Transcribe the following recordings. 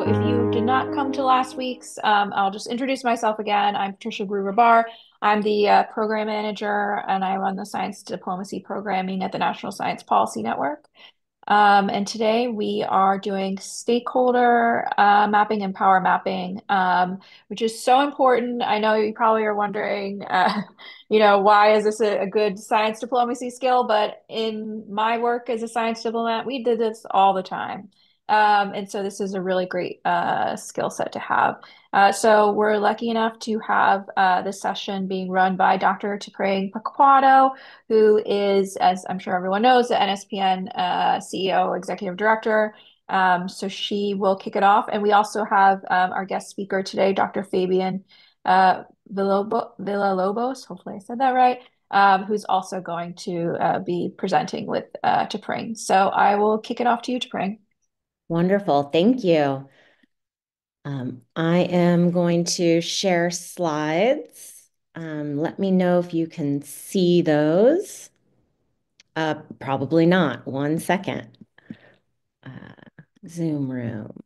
if you did not come to last week's, I'll just introduce myself again. I'm Patricia Gruber-Barr. I'm the program manager, and I run the science diplomacy programming at the National Science Policy Network. And today we are doing stakeholder mapping and power mapping, which is so important. I know you probably are wondering, why is this a good science diplomacy skill? But in my work as a science diplomat, we did this all the time. And so this is a really great skill set to have. So we're lucky enough to have this session being run by Dr. T'Preng Pakwado, who is, as I'm sure everyone knows, the NSPN CEO, Executive Director. So she will kick it off. And we also have our guest speaker today, Dr. Fabian Villalobos, hopefully I said that right, who's also going to be presenting with T'Preng. So I will kick it off to you, T'Preng. Wonderful. Thank you. I am going to share slides. Let me know if you can see those. Probably not. One second. Uh, Zoom room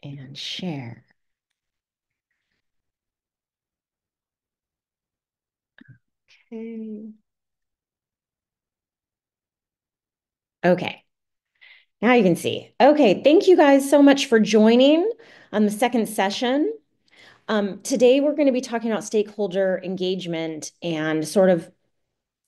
and share. Okay. Okay. Now you can see. Okay. Thank you guys so much for joining on the second session. Today, we're going to be talking about stakeholder engagement and sort of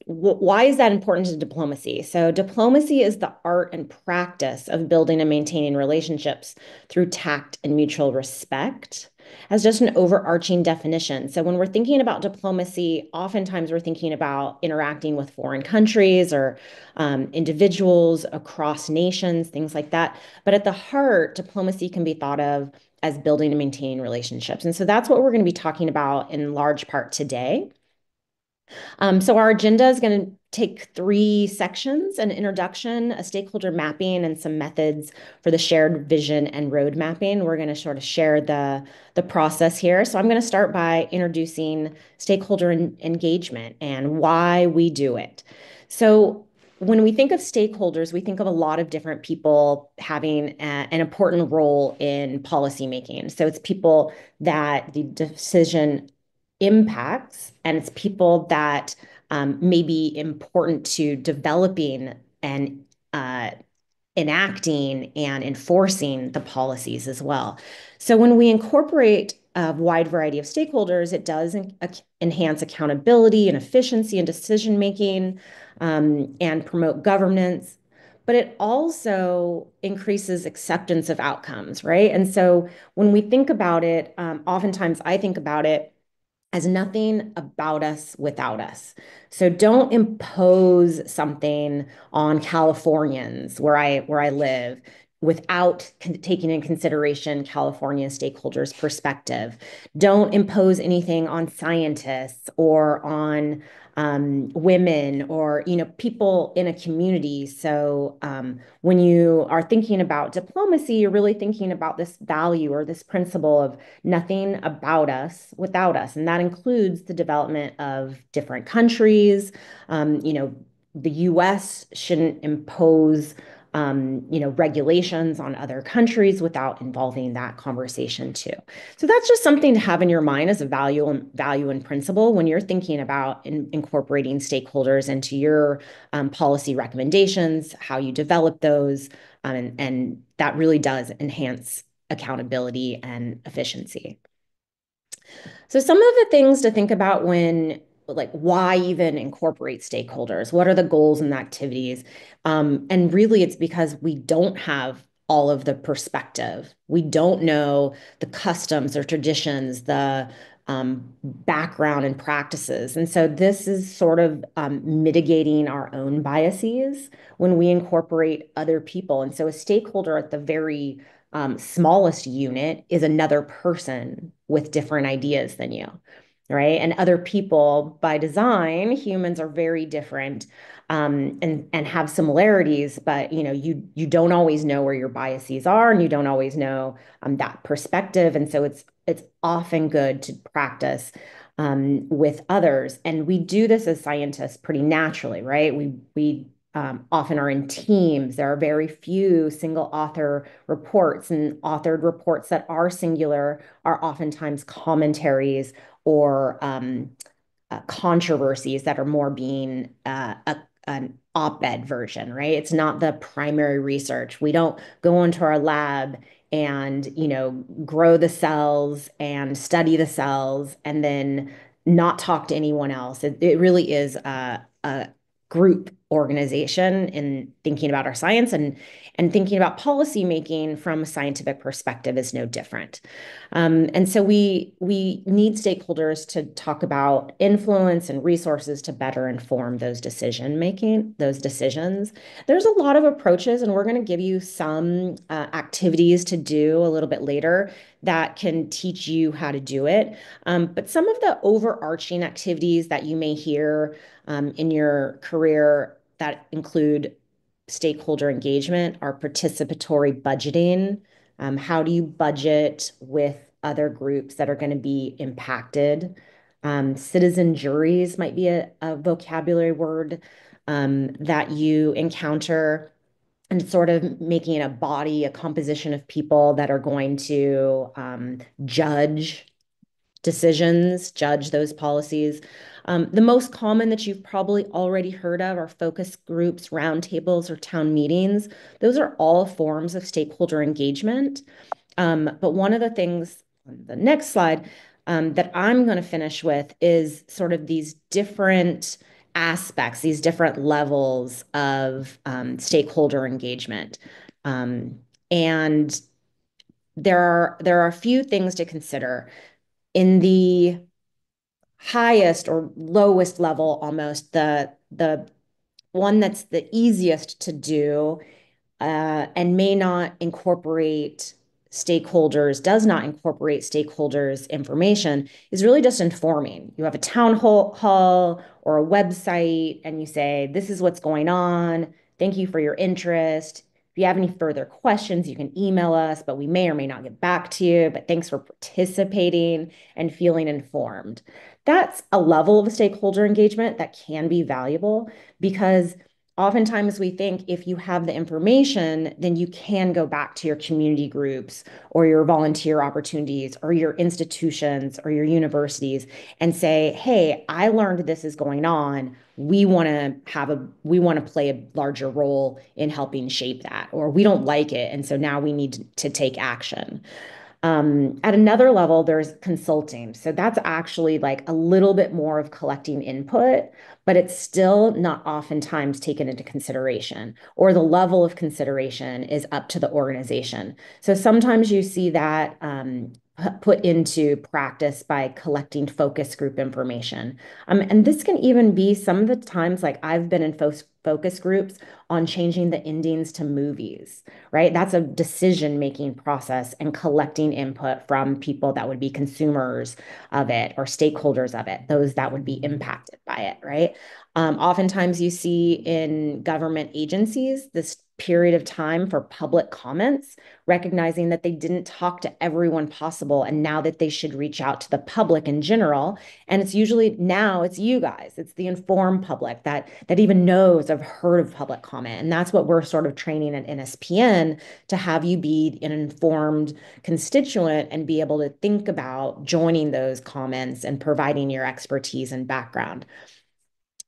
why is that important to diplomacy? So, diplomacy is the art and practice of building and maintaining relationships through tact and mutual respect, as just an overarching definition. So, when we're thinking about diplomacy, oftentimes we're thinking about interacting with foreign countries or individuals across nations, things like that. But at the heart, diplomacy can be thought of as building and maintaining relationships. And so, that's what we're going to be talking about in large part today. So our agenda is going to take three sections: an introduction, a stakeholder mapping, and some methods for the shared vision and road mapping. We're going to sort of share the process here. So I'm going to start by introducing stakeholder engagement and why we do it. So when we think of stakeholders, we think of a lot of different people having an important role in policymaking. So it's people that the decision impacts, and it's people that may be important to developing and enacting and enforcing the policies as well. So when we incorporate a wide variety of stakeholders, it does enhance accountability and efficiency in decision making, and promote governance. But it also increases acceptance of outcomes, right? And so when we think about it, oftentimes I think about it as nothing about us without us. So don't impose something on Californians where I live without taking in consideration California stakeholders' perspective. Don't impose anything on scientists or on women or people in a community. So when you are thinking about diplomacy, you're really thinking about this value or this principle of nothing about us without us. And that includes the development of different countries. The US shouldn't impose regulations on other countries without involving that conversation too. So that's just something to have in your mind as a value and principle when you're thinking about incorporating stakeholders into your policy recommendations, how you develop those, and that really does enhance accountability and efficiency. So some of the things to think about when, like, why even incorporate stakeholders? What are the goals and activities? And really, it's because we don't have all of the perspective. We don't know the customs or traditions, the background and practices. And so this is sort of mitigating our own biases when we incorporate other people. And so a stakeholder at the very smallest unit is another person with different ideas than you, right? And other people, by design, humans are very different, and have similarities, but you don't always know where your biases are, and you don't always know that perspective, and so it's often good to practice with others. And we do this as scientists pretty naturally, right? We often are in teams. There are very few single author reports, and authored reports that are singular are oftentimes commentaries or controversies that are more being an op-ed version, right? It's not the primary research. We don't go into our lab and, grow the cells and study the cells and then not talk to anyone else. It really is a group organization in thinking about our science, and thinking about policy making from a scientific perspective is no different. And so we need stakeholders to talk about influence and resources to better inform those decisions. There's a lot of approaches, and we're going to give you some activities to do a little bit later that can teach you how to do it. But some of the overarching activities that you may hear in your career that include stakeholder engagement are participatory budgeting. How do you budget with other groups that are going to be impacted? Citizen juries might be a vocabulary word that you encounter, and sort of making a body, a composition of people that are going to judge decisions, judge those policies. The most common that you've probably already heard of are focus groups, roundtables, or town meetings. Those are all forms of stakeholder engagement. But one of the things on the next slide that I'm going to finish with is sort of these different aspects, these different levels of stakeholder engagement. And there are a few things to consider. In the highest or lowest level, almost the one that's the easiest to do and may not incorporate stakeholders, does not incorporate stakeholders' information, is really just informing. You have a town hall or a website, and you say, this is what's going on. Thank you for your interest. If you have any further questions, you can email us, but we may or may not get back to you. But thanks for participating and feeling informed. That's a level of stakeholder engagement that can be valuable, because oftentimes we think if you have the information, then you can go back to your community groups or your volunteer opportunities or your institutions or your universities and say, hey, I learned this is going on. We want to play a larger role in helping shape that, or we don't like it. And so now we need to take action. At another level, there's consulting. So that's actually like a little bit more of collecting input, but it's still not oftentimes taken into consideration, or the level of consideration is up to the organization. So sometimes you see that put into practice by collecting focus group information. And this can even be some of the times, like I've been in focus groups on changing the endings to movies, right? That's a decision-making process and collecting input from people that would be consumers of it or stakeholders of it, those that would be impacted by it, right? Oftentimes you see in government agencies this period of time for public comments, recognizing that they didn't talk to everyone possible, and now that they should reach out to the public in general. And it's usually now it's you guys, it's the informed public that even knows, have heard of public comment. And that's what we're sort of training at NSPN, to have you be an informed constituent and be able to think about joining those comments and providing your expertise and background.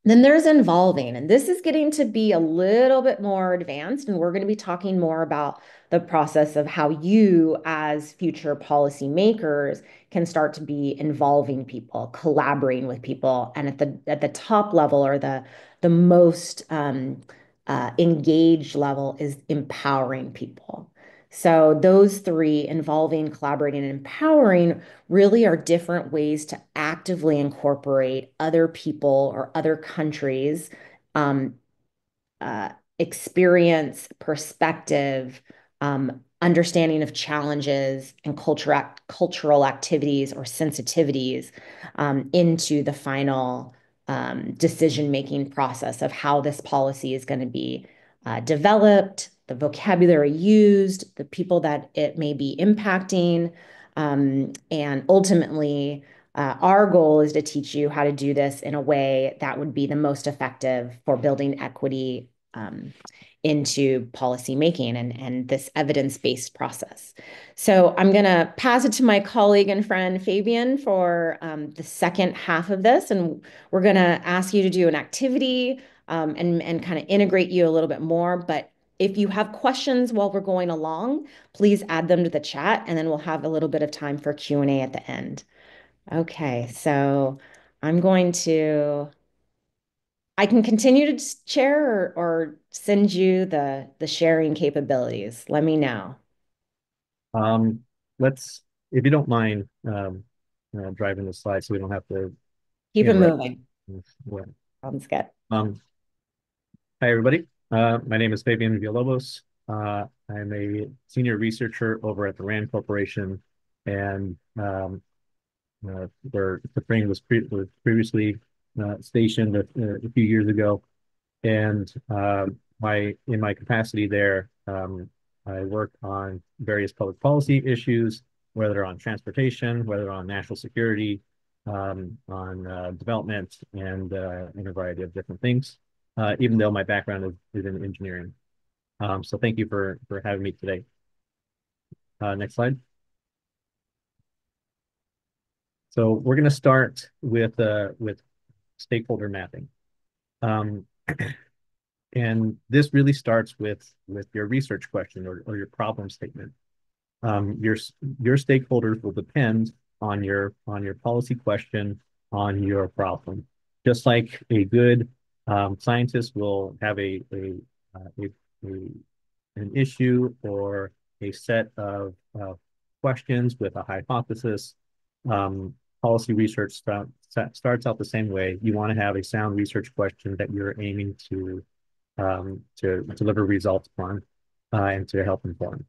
Then there's involving, and this is getting to be a little bit more advanced, and we're going to be talking more about the process of how you, as future policymakers, can start to be involving people, collaborating with people, and at the top level, or the most engaged level, is empowering people. So those three, involving, collaborating, and empowering, really are different ways to actively incorporate other people or other countries' um, experience, perspective, understanding of challenges, and cultural activities or sensitivities into the final decision-making process of how this policy is going to be developed, the vocabulary used, the people that it may be impacting, and ultimately, our goal is to teach you how to do this in a way that would be the most effective for building equity into policy making and this evidence-based process. So I'm going to pass it to my colleague and friend Fabian for the second half of this, and we're going to ask you to do an activity and kind of integrate you a little bit more. But if you have questions while we're going along, please add them to the chat, and then we'll have a little bit of time for Q&A at the end. Okay, so I'm going to I can continue to share or send you the sharing capabilities. Let me know. Um, let's, if you don't mind, driving the slide so we don't have to Keep it interrupt. moving. Yeah. Sounds good. Um, Hi, everybody. My name is Fabian Villalobos. I'm a senior researcher over at the RAND Corporation, and where Katrina was previously stationed a few years ago. And in my capacity there, I work on various public policy issues, whether on transportation, whether on national security, on development, and in a variety of different things. Even though my background is in engineering. So thank you for having me today. Next slide. So we're going to start with stakeholder mapping. Um, And this really starts with your research question or your problem statement. Your stakeholders will depend on your policy question, on your problem. Just like a good scientist will have an issue or a set of questions with a hypothesis. Policy research starts out the same way. You want to have a sound research question that you're aiming to deliver results upon and to help inform.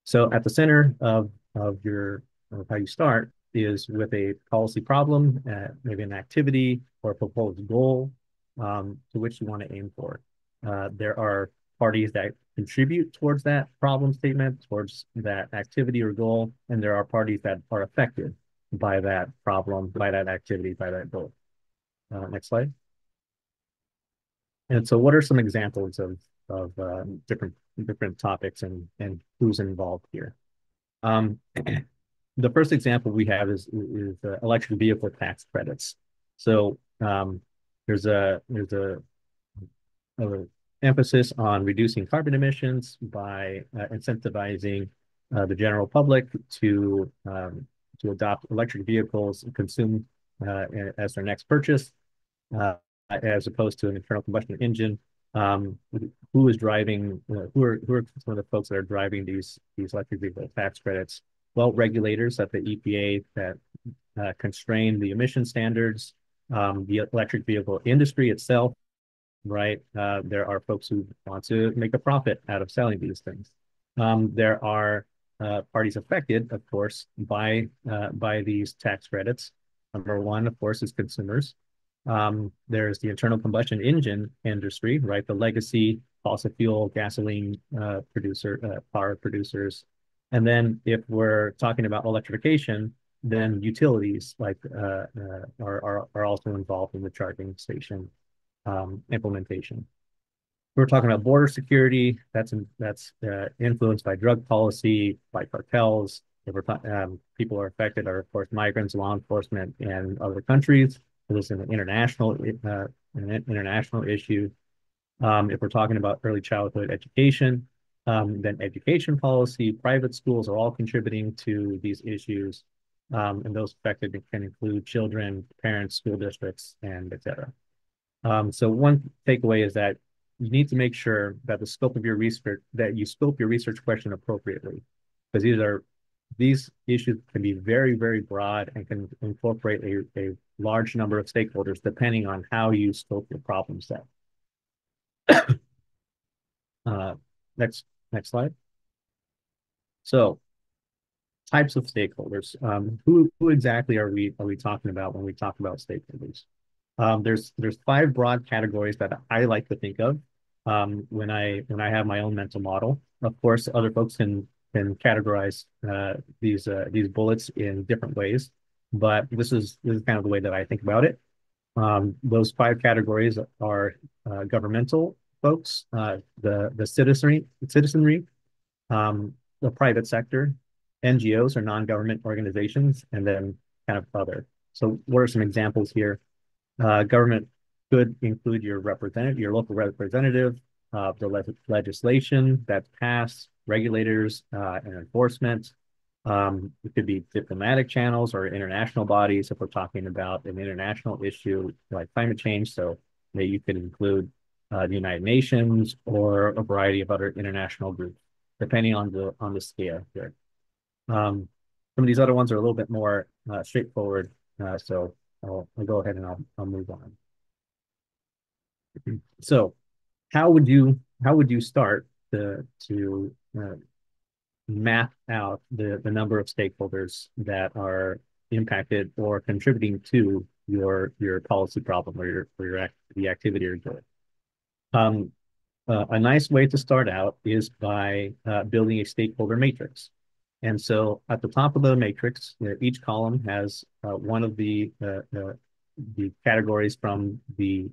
So at the center of how you start is with a policy problem, maybe an activity or a proposed goal to which you want to aim for. There are parties that contribute towards that problem statement, towards that activity or goal, and there are parties that are affected by that problem, by that activity, by that goal. Next slide. And so what are some examples of different topics and who's involved here? The first example we have is electric vehicle tax credits. So there's a emphasis on reducing carbon emissions by incentivizing the general public to adopt electric vehicles and consume as their next purchase, as opposed to an internal combustion engine. Who is driving? Who are some of the folks that are driving these electric vehicle tax credits? Well, regulators at the EPA that constrain the emission standards, the electric vehicle industry itself, right? There are folks who want to make a profit out of selling these things. There are parties affected, of course, by these tax credits. Number one, of course, is consumers. There's the internal combustion engine industry, right? The legacy fossil fuel gasoline power producers. And then if we're talking about electrification, then utilities like are also involved in the charging station implementation. We're talking about border security. That's influenced by drug policy, by cartels. If people are affected are, of course, migrants, law enforcement, and other countries. This is an international issue. If we're talking about early childhood education, then education policy, private schools are all contributing to these issues. And those affected can include children, parents, school districts, and et cetera. So one takeaway is that you need to make sure that the scope of your research, that you scope your research question appropriately, because these issues can be very, very broad and can incorporate a large number of stakeholders depending on how you scope your problem set. Next slide. So types of stakeholders. Who exactly are we talking about when we talk about stakeholders? There's 5 broad categories that I like to think of when I have my own mental model. Of course, other folks can categorize these bullets in different ways, but this is kind of the way that I think about it. Those 5 categories are governmental, folks, the citizenry, the private sector, NGOs or non-government organizations, and then kind of other. So what are some examples here? Government could include your local representative, the legislation that's passed, regulators and enforcement. It could be diplomatic channels or international bodies if we're talking about an international issue like climate change. So maybe you could include the United Nations or a variety of other international groups, depending on the scale here. Some of these other ones are a little bit more straightforward. So I'll go ahead and I'll move on. So how would you start to map out the number of stakeholders that are impacted or contributing to your policy problem or the activity or goal? A nice way to start out is by building a stakeholder matrix. And so at the top of the matrix, each column has one of the categories from the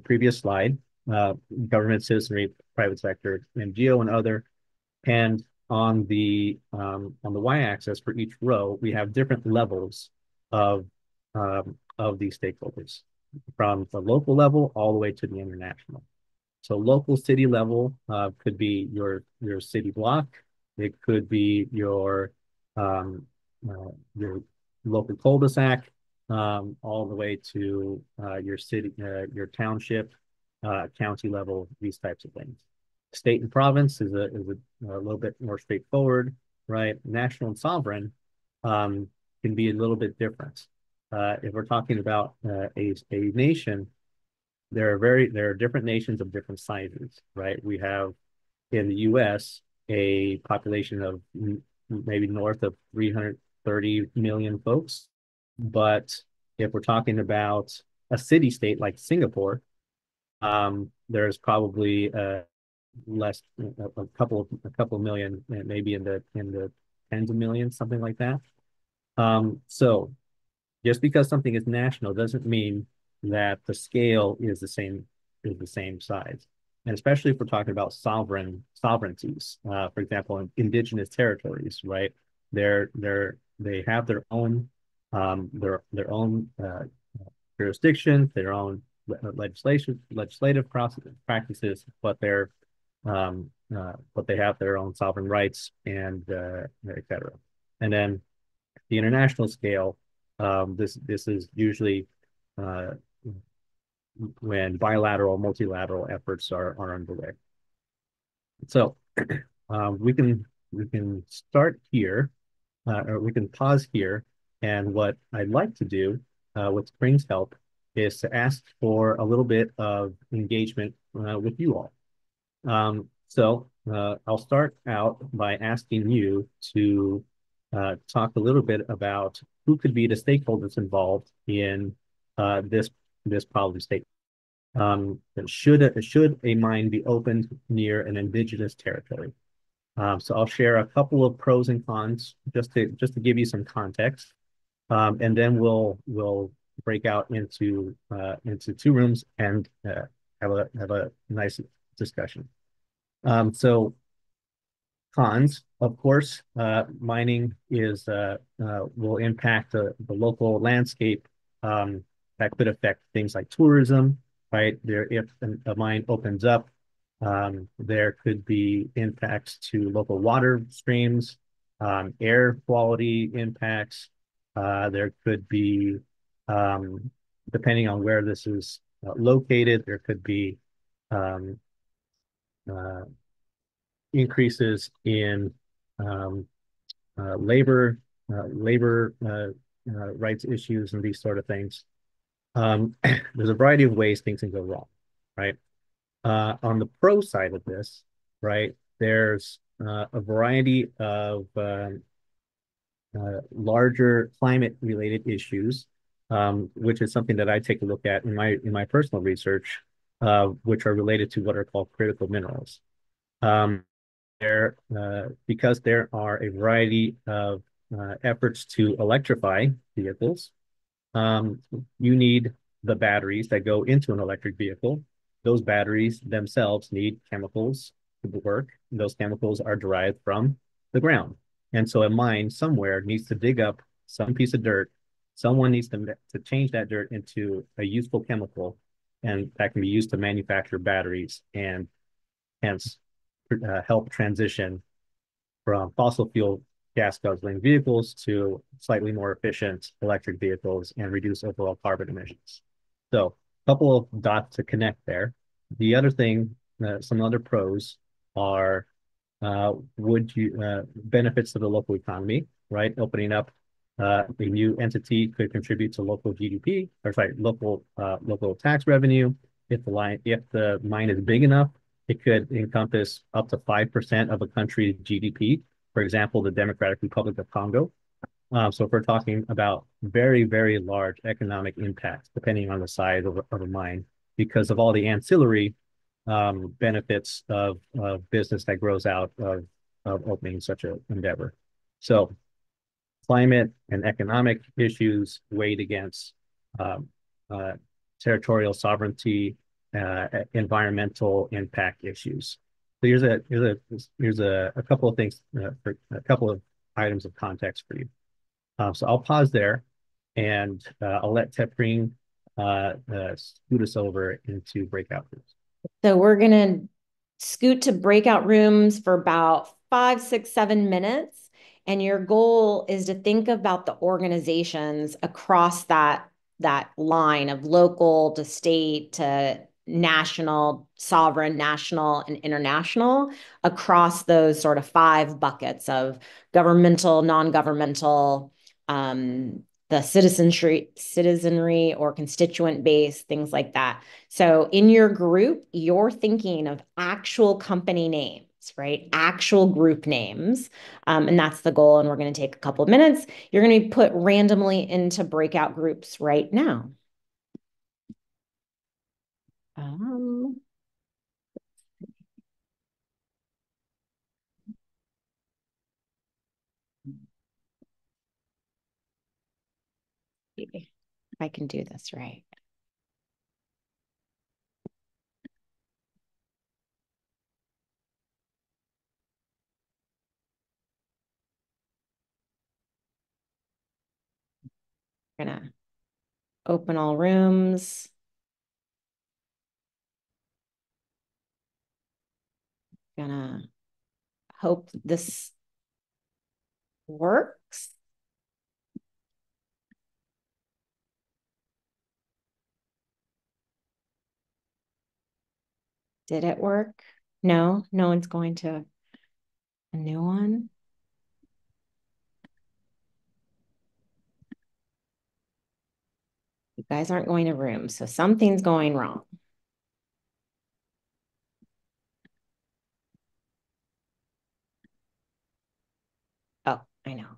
previous slide, government, citizenry, private sector, NGO, and other. And on the y-axis for each row, we have different levels of these stakeholders, from the local level all the way to the international. So local city level could be your city block. It could be your local cul-de-sac, all the way to your city, your township, county level, these types of things. State and province is a little bit more straightforward, right? National and sovereign can be a little bit different. If we're talking about a nation, there are different nations of different sizes, right? We have in the U.S. a population of maybe north of 330 million folks, but if we're talking about a city state like Singapore, there's probably less a couple of million, maybe in the tens of millions, something like that. So just because something is national doesn't mean that the scale is the same size. And especially if we're talking about sovereignties, for example, in indigenous territories, right? They have their own jurisdiction, their own legislative practices, but they have their own sovereign rights and et cetera. And then the international scale, this is usually when bilateral, multilateral efforts are underway. So we can start here, or we can pause here. And what I'd like to do with Spring's help is to ask for a little bit of engagement with you all. So I'll start out by asking you to talk a little bit about who could be the stakeholders involved in this problem statement. Should a mine be opened near an indigenous territory? So I'll share a couple of pros and cons just to give you some context, and then we'll break out into two rooms and have a nice discussion. So cons, of course, mining will impact the local landscape. That could affect things like tourism, right? If a mine opens up, there could be impacts to local water streams, air quality impacts. There could be, depending on where this is located, there could be increases in labor rights issues and these sort of things. There's a variety of ways things can go wrong, right? On the pro side of this, right, there's a variety of larger climate-related issues, which is something that I take a look at in my personal research, which are related to what are called critical minerals. Because there are a variety of efforts to electrify vehicles, you need the batteries that go into an electric vehicle, those batteries themselves need chemicals to work. Those chemicals are derived from the ground. And so a mine somewhere needs to dig up some piece of dirt. Someone needs to change that dirt into a useful chemical, and that can be used to manufacture batteries and hence help transition from fossil fuel gas guzzling vehicles to slightly more efficient electric vehicles and reduce overall carbon emissions. So a couple of dots to connect there. The other thing, some other pros are would you benefits to the local economy, right? Opening up a new entity could contribute to local GDP, or sorry, local tax revenue. If the mine is big enough, it could encompass up to 5% of a country's GDP. For example, the Democratic Republic of Congo. So if we're talking about very, very large economic impacts, depending on the size of a mine, because of all the ancillary benefits of business that grows out of opening such an endeavor. So climate and economic issues weighed against um, uh, territorial sovereignty, environmental impact issues. So here's a couple of things for a couple of items of context for you. So I'll pause there, and I'll let Tefreen scoot us over into breakout groups. So we're going to scoot to breakout rooms for about 5, 6, 7 minutes. And your goal is to think about the organizations across that line of local to state to national, sovereign, national, and international across those sort of 5 buckets of governmental, non-governmental, the citizenry or constituent base, things like that. So in your group, you're thinking of actual company names, right? Actual group names. And that's the goal. And we're going to take a couple of minutes. You're going to be put randomly into breakout groups right now. If I can do this right. We're going to open all rooms. Gonna hope this works. Did it work? No, no one's going to a new one. You guys aren't going to rooms, so something's going wrong. Oh, I know.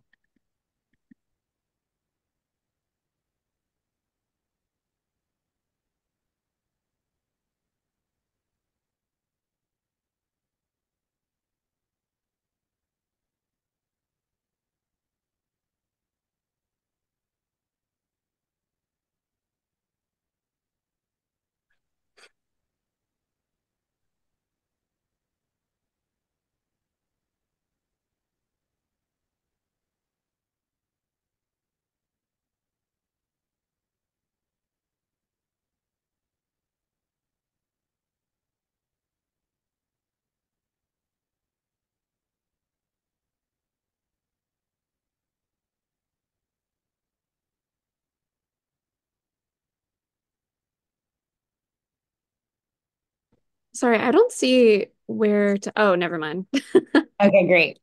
Sorry, I don't see where to. Oh, never mind. Okay, great.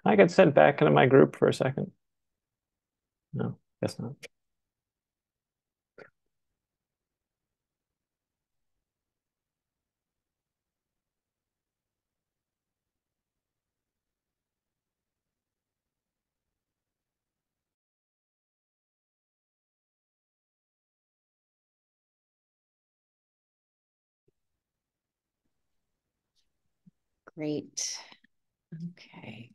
I get sent back into my group for a second. No, guess not. Great. Okay.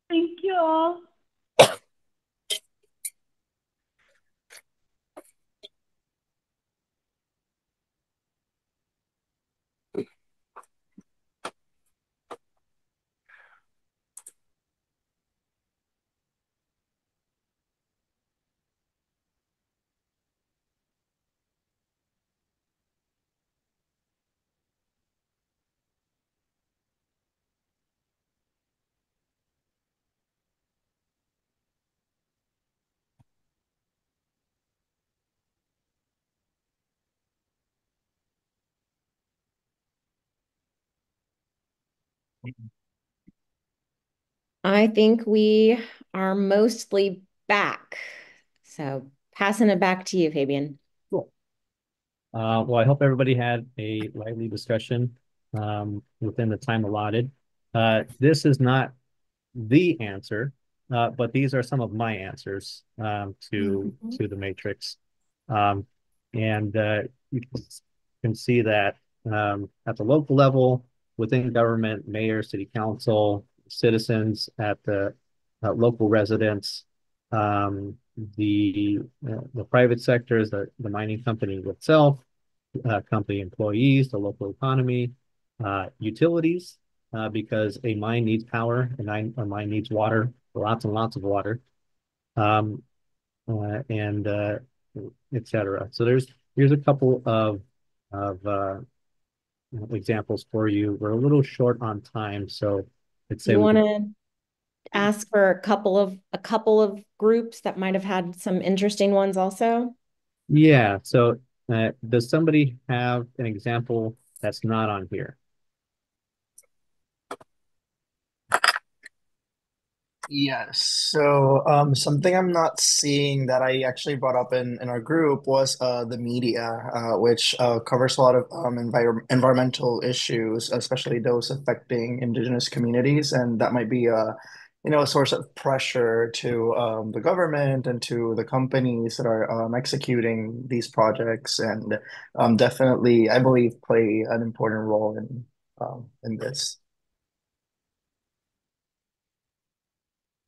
Thank you all. I think we are mostly back. So passing it back to you, Fabian. Cool. Well, I hope everybody had a lively discussion within the time allotted. This is not the answer, but these are some of my answers to the matrix. Um, and you can see that at the local level, within government, mayor, city council, citizens, at the local residents, um, the private sector is the mining company itself, company employees, the local economy, utilities, because a mine needs power and a mine needs water, lots and lots of water, um, and etc. So here's a couple of examples for you. We're a little short on time, so let's say You we want could. to ask for a couple of groups that might have had some interesting ones also? Yeah. So does somebody have an example that's not on here? Yes. So something I'm not seeing that I actually brought up in our group was the media, which covers a lot of environmental issues, especially those affecting indigenous communities, and that might be a source of pressure to the government and to the companies that are executing these projects, and definitely, I believe, play an important role in this.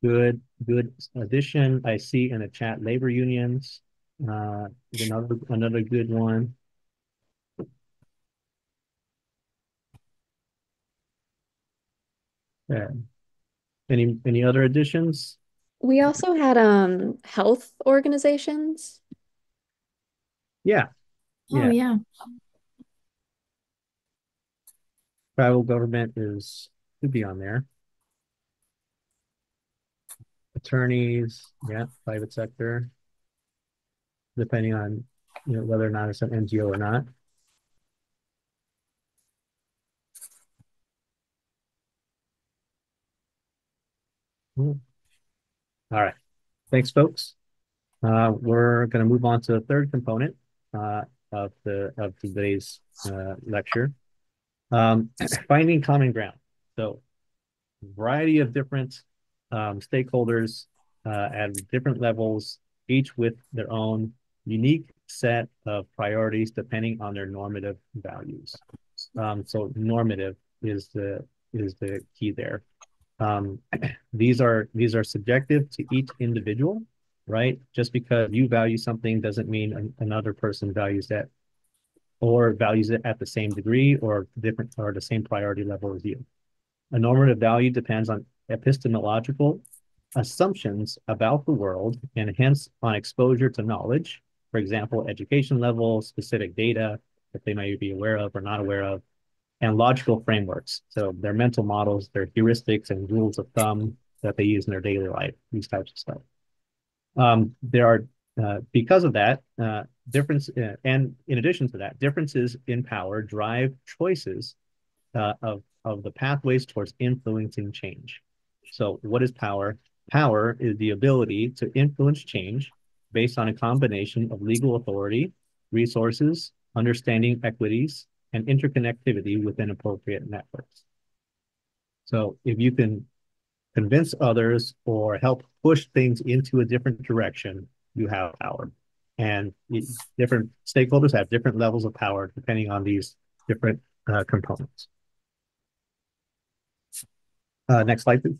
Good addition. I see in the chat labor unions. Another good one. Yeah. Any other additions? We also had health organizations. Yeah, Oh, yeah. yeah. Tribal government could be on there. Attorneys, yeah, private sector, depending on whether or not it's an NGO or not. All right. Thanks, folks. We're going to move on to the third component of today's lecture, finding common ground. So, variety of different stakeholders at different levels, each with their own unique set of priorities depending on their normative values. So, normative is the key there. Um, these are subjective to each individual, right? Just because you value something doesn't mean another person values that or values it at the same degree or different or the same priority level as you. A normative value depends on epistemological assumptions about the world and hence on exposure to knowledge. For example, education level, specific data that they might be aware of or not aware of, and logical frameworks. So their mental models, their heuristics and rules of thumb that they use in their daily life, these types of stuff. There are, because of that, and in addition to that, differences in power drive choices of the pathways towards influencing change. So what is power? Power is the ability to influence change based on a combination of legal authority, resources, understanding equities, and interconnectivity within appropriate networks. So if you can convince others or help push things into a different direction, you have power. And different stakeholders have different levels of power depending on these different components. Next slide, please.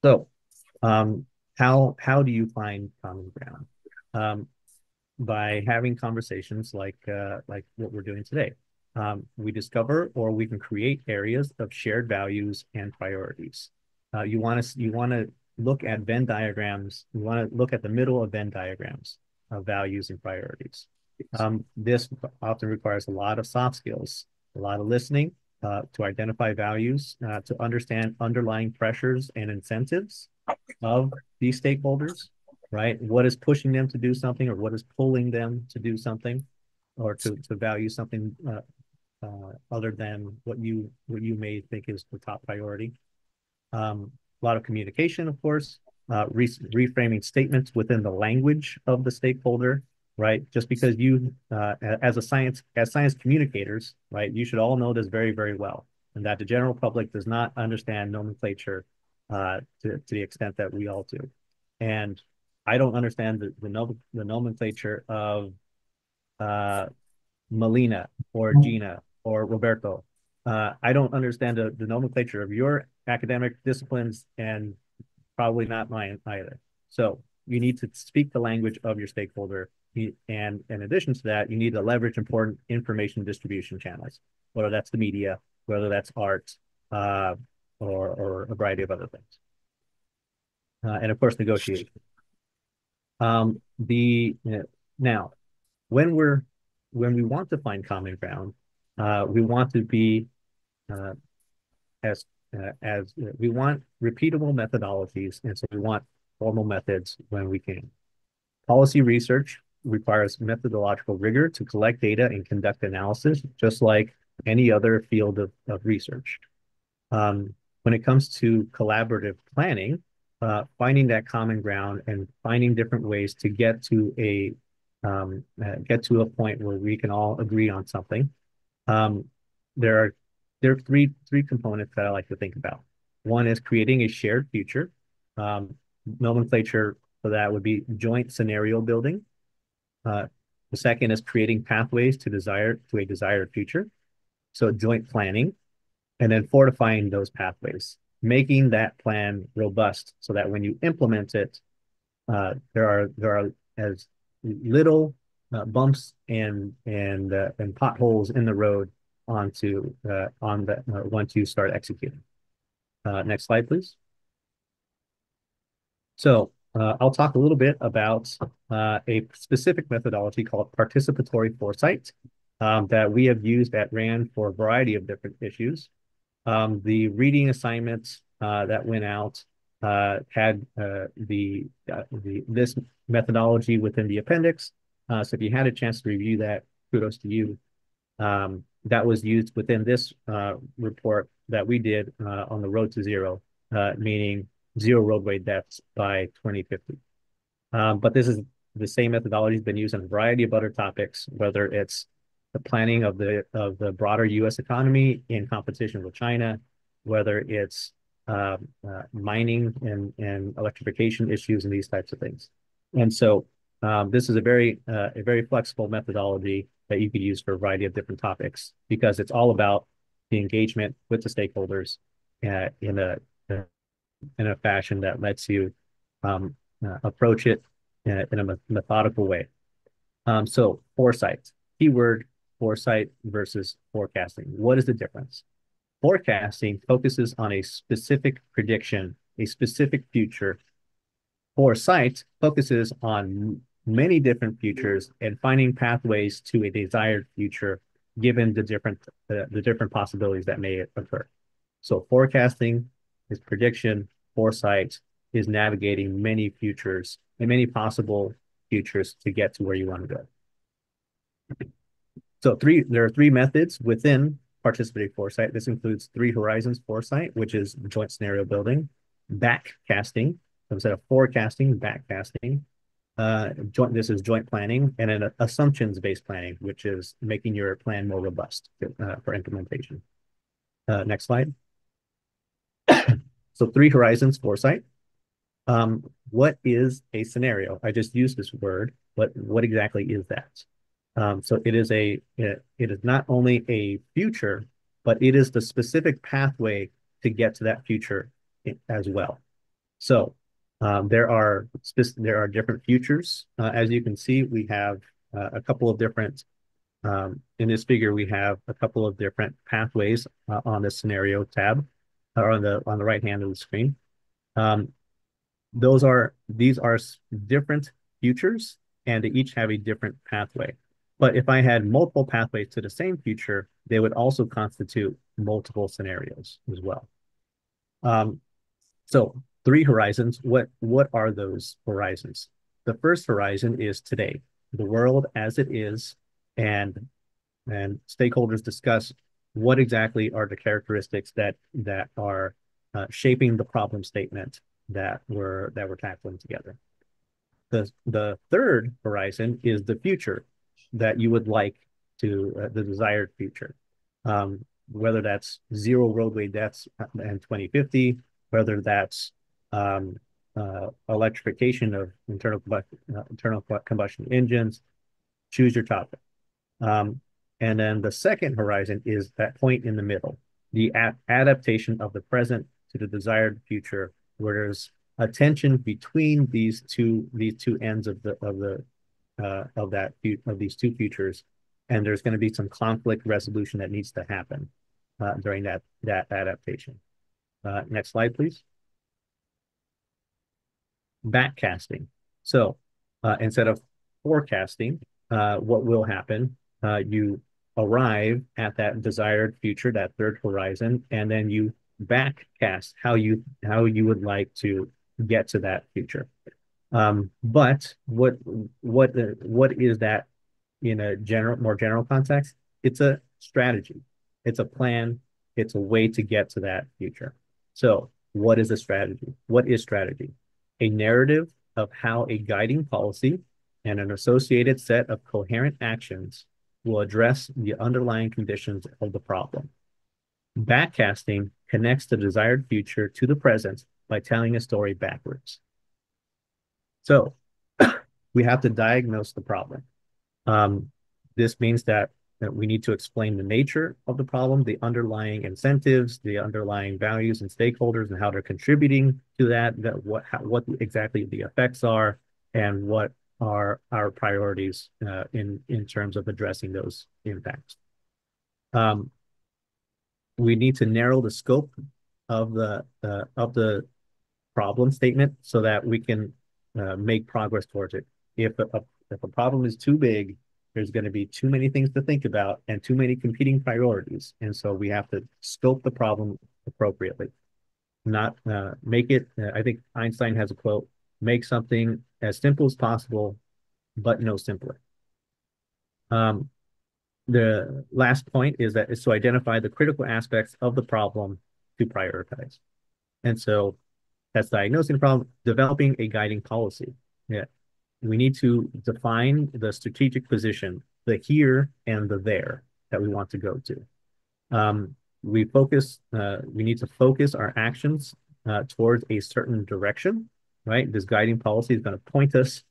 So how do you find common ground? By having conversations like what we're doing today. We discover or we can create areas of shared values and priorities. You want to look at Venn diagrams. You want to look at the middle of Venn diagrams of values and priorities. This often requires a lot of soft skills, a lot of listening to identify values, to understand underlying pressures and incentives of these stakeholders, right? What is pushing them to do something, or what is pulling them to do something, or to value something other than what you may think is the top priority. A lot of communication, of course, reframing statements within the language of the stakeholder, right? Just because you, as science communicators, right, you should all know this very, very well, and that the general public does not understand nomenclature to the extent that we all do. And I don't understand the nomenclature of Melina or Gina or Roberto. I don't understand the nomenclature of your academic disciplines, and probably not mine either. So you need to speak the language of your stakeholder. And in addition to that, you need to leverage important information distribution channels, whether that's the media, whether that's art, or a variety of other things. And of course, negotiation. Now, when we want to find common ground, we want to be as we want repeatable methodologies, and so we want formal methods when we can. Policy research requires methodological rigor to collect data and conduct analysis, just like any other field of research. When it comes to collaborative planning, finding that common ground and finding different ways to get to a point where we can all agree on something. There are three components that I like to think about. One is creating a shared future. Nomenclature for that would be joint scenario building. The second is creating pathways to a desired future. So joint planning, and then fortifying those pathways, making that plan robust so that when you implement it, there are as little bumps and potholes in the road once you start executing. Next slide, please. So I'll talk a little bit about a specific methodology called participatory foresight that we have used at RAND for a variety of different issues. The reading assignments that went out had this methodology within the appendix. So if you had a chance to review that, kudos to you. That was used within this report that we did on the road to zero, meaning zero roadway deaths by 2050. But this is the same methodology has been used on a variety of other topics, whether it's the planning of the broader U.S. economy in competition with China, whether it's mining and electrification issues and these types of things. And so this is a very flexible methodology that you could use for a variety of different topics, because it's all about the engagement with the stakeholders in a fashion that lets you approach it in a methodical way. So foresight, keyword foresight versus forecasting. What is the difference? Forecasting focuses on a specific prediction, a specific future. Foresight focuses on many different futures and finding pathways to a desired future given the different possibilities that may occur. So forecasting is prediction, foresight is navigating many futures and many possible futures to get to where you want to go. So there are three methods within participatory foresight. This includes three horizons foresight, which is joint scenario building, backcasting, instead of forecasting, backcasting. This is joint planning, and then assumptions-based planning, which is making your plan more robust for implementation. Next slide. So three horizons foresight. What is a scenario? I just used this word, but what exactly is that? So it is not only a future, but it is the specific pathway to get to that future as well. So there are different futures. As you can see, we have a couple of different. In this figure, we have a couple of different pathways on the scenario tab, or on the right hand of the screen. These are different futures, and they each have a different pathway. But if I had multiple pathways to the same future, they would also constitute multiple scenarios as well. So three horizons. What are those horizons? The first horizon is today, the world as it is, and stakeholders discuss what exactly are the characteristics that are shaping the problem statement that we're tackling together. The third horizon is the future that you would like to the desired future, whether that's zero roadway deaths in 2050, whether that's electrification of internal combustion engines. Choose your topic. And then the second horizon is that point in the middle, the adaptation of the present to the desired future, where there's a tension between these two ends of these two futures, and there's going to be some conflict resolution that needs to happen during that adaptation. Next slide, please. Backcasting. So instead of forecasting what will happen, you arrive at that desired future, that third horizon, and then you backcast how you would like to get to that future. But what is that in a more general context? It's a strategy, it's a plan, it's a way to get to that future. So what is a strategy? What is strategy? A narrative of how a guiding policy and an associated set of coherent actions will address the underlying conditions of the problem. Backcasting connects the desired future to the present by telling a story backwards. So we have to diagnose the problem. This means that we need to explain the nature of the problem, the underlying incentives, the underlying values and stakeholders, and how they're contributing to that, what exactly the effects are, and what are our priorities in terms of addressing those impacts. We need to narrow the scope of the problem statement so that we can make progress towards it. If a problem is too big, there's going to be too many things to think about and too many competing priorities. And so we have to scope the problem appropriately. Not make it, I think Einstein has a quote, make something as simple as possible, but no simpler. The last point is to identify the critical aspects of the problem to prioritize. And so that's diagnosing the problem, developing a guiding policy. Yeah. We need to define the strategic position, the here and the there that we want to go to. We need to focus our actions towards a certain direction, right? This guiding policy is going to point us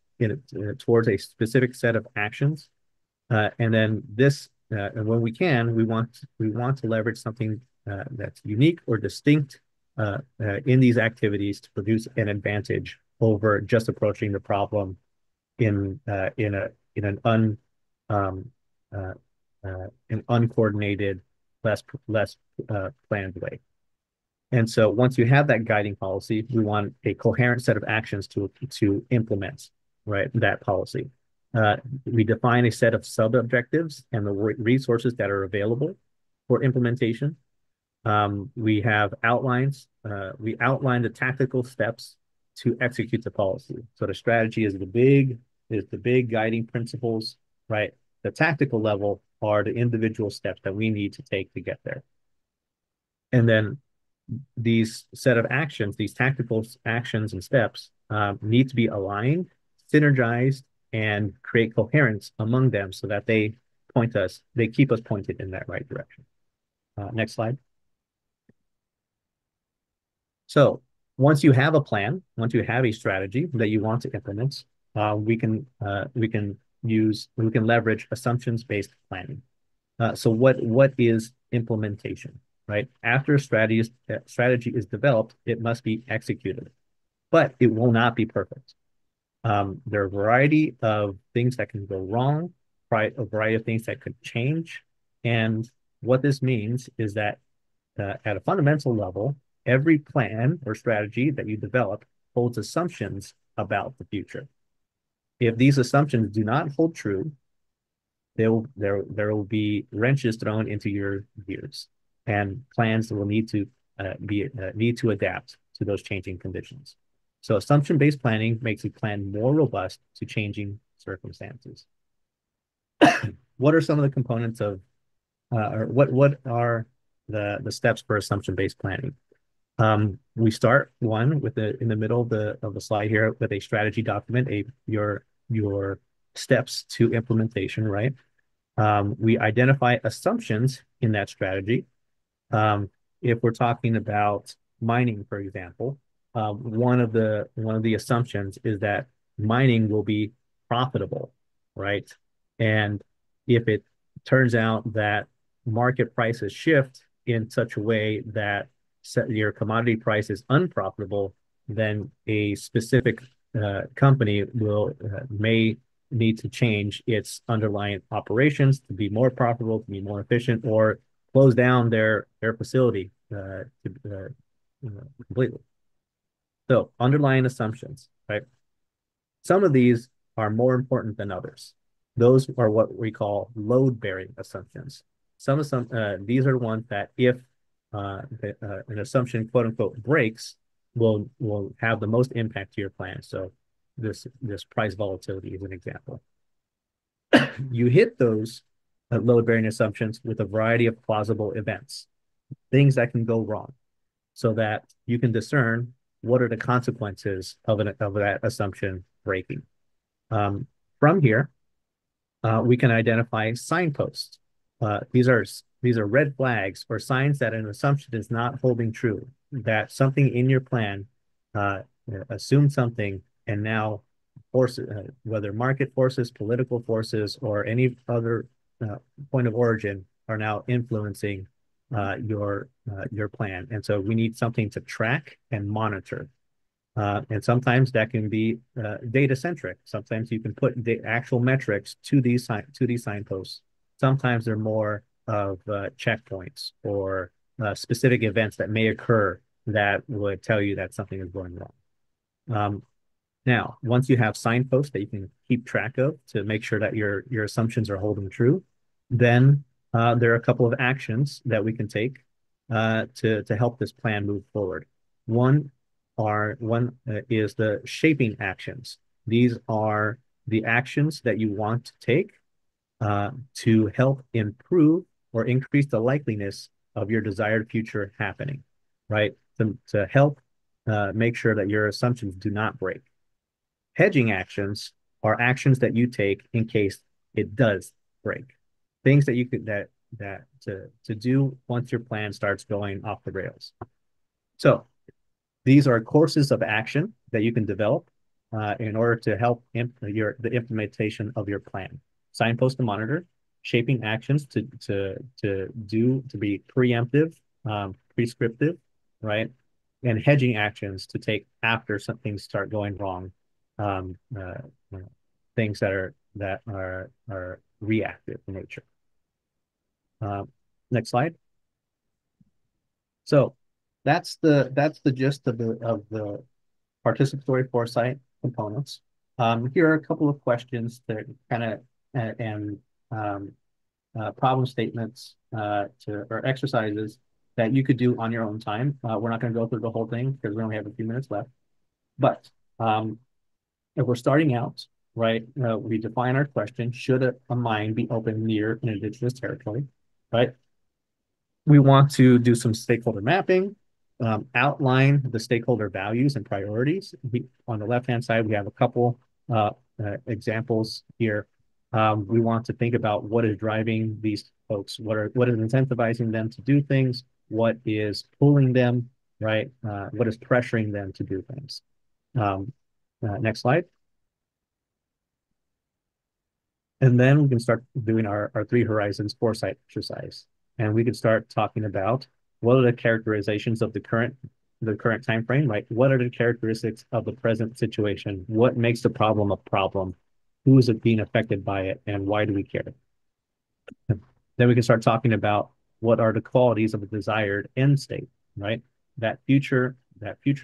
towards a specific set of actions. And then and when we can, we want to leverage something that's unique or distinct in these activities to produce an advantage over just approaching the problem in an uncoordinated, less planned way. And so once you have that guiding policy, we want a coherent set of actions to implement. right, that policy. We define a set of sub-objectives and the resources that are available for implementation. We have outlines. We outline the tactical steps to execute the policy. So the strategy is the big guiding principles, right? The tactical level are the individual steps that we need to take to get there. And then these set of actions, these tactical actions and steps need to be aligned, synergized, and create coherence among them so that they keep us pointed in that right direction. Next slide. So once you have a plan, once you have a strategy that you want to implement, we can leverage assumptions-based planning. So what is implementation, right? After a strategy is developed, it must be executed, but it will not be perfect. There are a variety of things that can go wrong, a variety of things that could change. And what this means is that at a fundamental level, every plan or strategy that you develop holds assumptions about the future. If these assumptions do not hold true, there will be wrenches thrown into your gears, and plans will need to adapt to those changing conditions. So assumption-based planning makes a plan more robust to changing circumstances. What are some of the components of, or what are the steps for assumption-based planning? We start in the middle of the slide here with a strategy document, your steps to implementation, right? We identify assumptions in that strategy. If we're talking about mining, for example, one of the assumptions is that mining will be profitable, right? And if it turns out that market prices shift in such a way that your commodity price is unprofitable, then a specific company may need to change its underlying operations to be more profitable, to be more efficient, or close down their facility completely. So underlying assumptions, right? Some of these are more important than others. Those are what we call load-bearing assumptions. These are ones that if an assumption, quote unquote, breaks, will have the most impact to your plan. So this price volatility is an example. You hit those load-bearing assumptions with a variety of plausible events, things that can go wrong, so that you can discern what are the consequences of that assumption breaking. From here, we can identify signposts. These are red flags or signs that an assumption is not holding true, that something in your plan assumed something and now forces, whether market forces, political forces, or any other point of origin, are now influencing your plan. And so we need something to track and monitor. And sometimes that can be data centric. Sometimes you can put the actual metrics to these signposts. Sometimes they're more of checkpoints or specific events that may occur that would tell you that something is going wrong. Now, once you have signposts that you can keep track of to make sure that your assumptions are holding true, then there are a couple of actions that we can take to help this plan move forward. One is the shaping actions. These are the actions that you want to take to help improve or increase the likeliness of your desired future happening, right? To help make sure that your assumptions do not break. Hedging actions are actions that you take in case it does break. Things that you could to do once your plan starts going off the rails. So these are courses of action that you can develop in order to help the implementation of your plan. Signpost to monitor, shaping actions to be preemptive, prescriptive, right? And hedging actions to take after some things start going wrong, things that are reactive in nature. Next slide. So that's the gist of the participatory foresight components. Here are a couple of questions that kind of and um, problem statements or exercises that you could do on your own time. We're not going to go through the whole thing because we only have a few minutes left. But if we're starting out, right, we define our question: should a mine be open near an indigenous territory? Right. We want to do some stakeholder mapping, outline the stakeholder values and priorities. On the left-hand side, we have a couple examples here. We want to think about what is driving these folks, what is incentivizing them to do things, what is pulling them, right? What is pressuring them to do things. Next slide. And then we can start doing our three horizons foresight exercise. And we could start talking about what are the characterizations of the current time frame, right? What are the characteristics of the present situation? What makes the problem a problem? Who is it being affected by it? And why do we care? Then we can start talking about what are the qualities of a desired end state, right? That future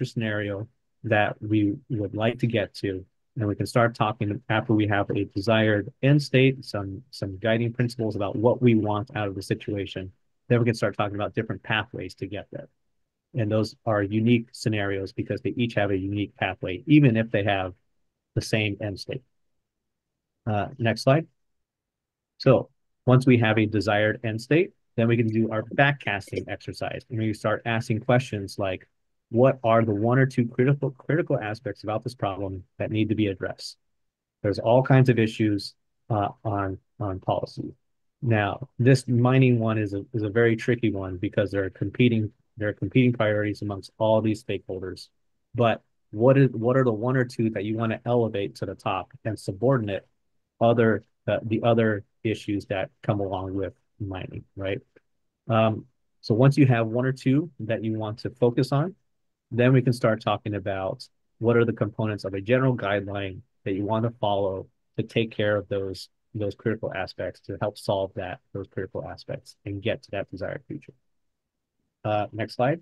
scenario that we would like to get to. And we can start talking after we have a desired end state, some guiding principles about what we want out of the situation. Then we can start talking about different pathways to get there. And those are unique scenarios because they each have a unique pathway, even if they have the same end state. Next slide. So once we have a desired end state, then we can do our backcasting exercise. And we start asking questions like, what are the one or two critical aspects about this problem that need to be addressed? There's all kinds of issues on policy. Now, this mining one is a very tricky one because there are competing priorities amongst all these stakeholders. But what are the one or two that you want to elevate to the top and subordinate the other issues that come along with mining, right? So once you have one or two that you want to focus on, then we can start talking about what are the components of a general guideline that you want to follow to take care of those critical aspects, to help solve those critical aspects and get to that desired future. Next slide.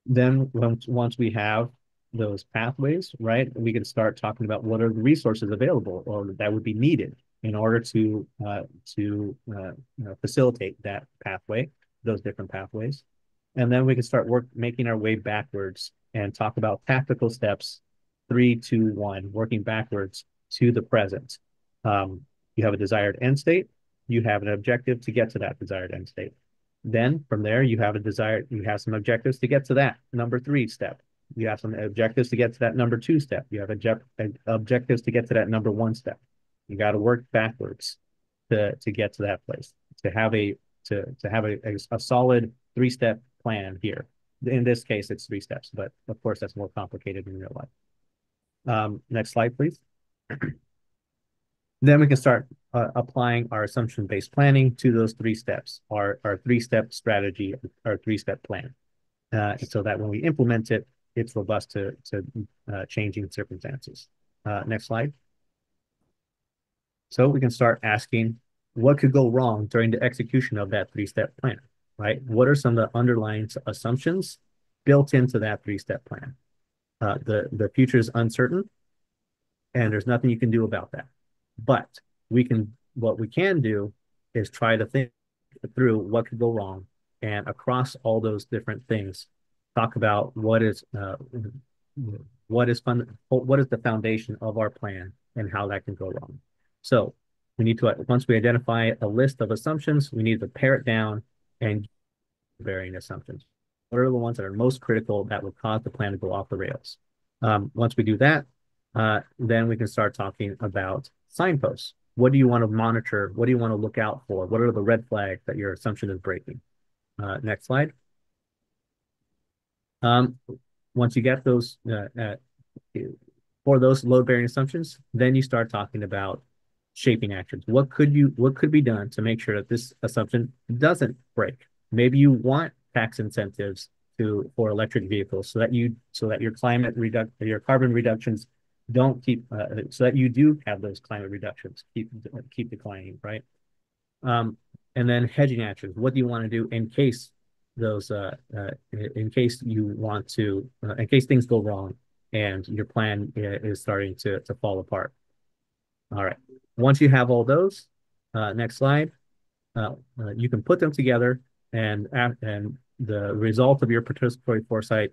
Then once we have those pathways, right, we can start talking about what are the resources available or that would be needed in order to facilitate that pathway, those different pathways. And then we can start making our way backwards and talk about tactical steps, 3, 2, 1, working backwards to the present. You have a desired end state. You have an objective to get to that desired end state. Then from there, you have some objectives to get to that number 3 step. You have some objectives to get to that number 2 step. You have objectives to get to that number 1 step. You got to work backwards to get to that place, to have a solid 3-step plan here. In this case, it's 3 steps, but of course that's more complicated in real life. Next slide, please. Then we can start applying our assumption-based planning to those 3 steps, our 3-step strategy, our 3-step plan, so that when we implement it, it's robust to changing circumstances. Next slide. So we can start asking, what could go wrong during the execution of that 3-step plan, right? What are some of the underlying assumptions built into that 3-step plan? The future is uncertain, and there's nothing you can do about that. But what we can do is try to think through what could go wrong, and across all those different things, talk about what is the foundation of our plan and how that can go wrong. So we need to, once we identify a list of assumptions, we need to pare it down and varying assumptions. What are the ones that are most critical that will cause the plan to go off the rails? Once we do that, then we can start talking about signposts. What do you want to monitor? What do you want to look out for? What are the red flags that your assumption is breaking? Next slide. Once you get those, for those load-bearing assumptions, then you start talking about shaping actions. What could be done to make sure that this assumption doesn't break? Maybe you want tax incentives for electric vehicles so that your carbon reductions don't keep so that you do have those climate reductions keep declining, right? And then hedging actions. What do you want to do in case things go wrong? and your plan is starting to fall apart. All right. Once you have all those, next slide, you can put them together, and the result of your participatory foresight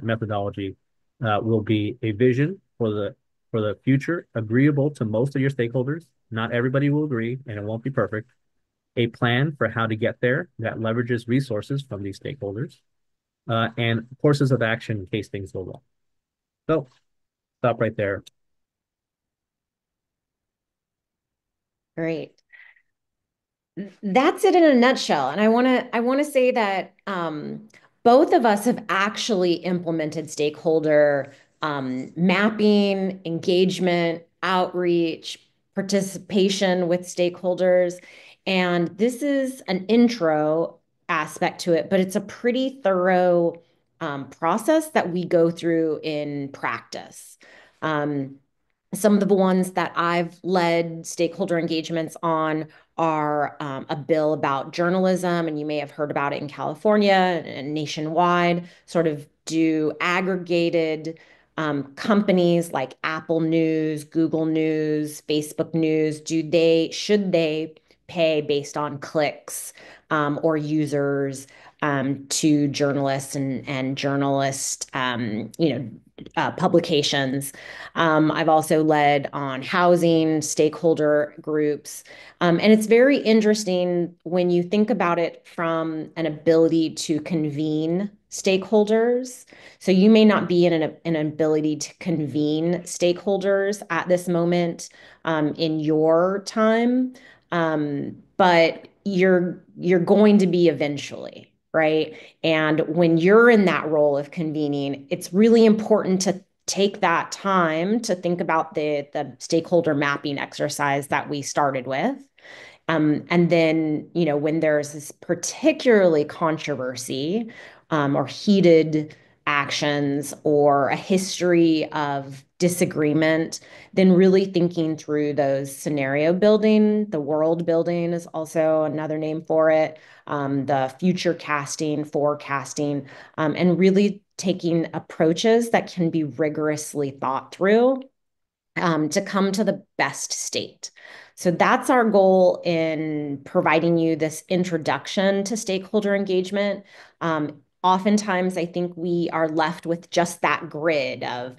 methodology will be a vision for the future, agreeable to most of your stakeholders. Not everybody will agree, and it won't be perfect. A plan for how to get there that leverages resources from these stakeholders, and courses of action in case things go wrong. So stop right there. Great. That's it in a nutshell. And I want to say that both of us have actually implemented stakeholder mapping, engagement, outreach, participation with stakeholders. And this is an intro aspect to it, but it's a pretty thorough process that we go through in practice. Um, some of the ones that I've led stakeholder engagements on are a bill about journalism, and you may have heard about it in California and nationwide, sort of do aggregated companies like Apple News, Google News, Facebook News, should they pay based on clicks or users to journalists and journalist, publications. I've also led on housing stakeholder groups. And it's very interesting when you think about it from an ability to convene stakeholders. So you may not be in an ability to convene stakeholders at this moment in your time, but you're going to be eventually, right? And when you're in that role of convening, it's really important to take that time to think about the stakeholder mapping exercise that we started with. And then, when there's this particularly controversy or heated actions or a history of disagreement, then really thinking through those scenario building, the world building is also another name for it, the future casting, forecasting, and really taking approaches that can be rigorously thought through to come to the best state. So that's our goal in providing you this introduction to stakeholder engagement. Oftentimes, I think we are left with just that grid of,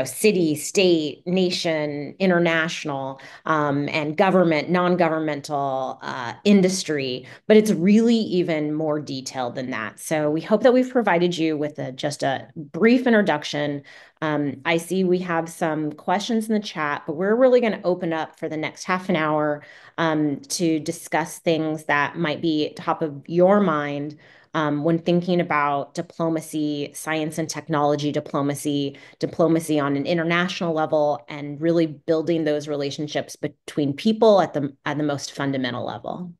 city, state, nation, international, and government, non-governmental, industry, but it's really even more detailed than that. So we hope that we've provided you with just a brief introduction. I see we have some questions in the chat, but we're really going to open up for the next half an hour to discuss things that might be top of your mind when thinking about diplomacy, science and technology diplomacy, diplomacy on an international level, and really building those relationships between people at the most fundamental level.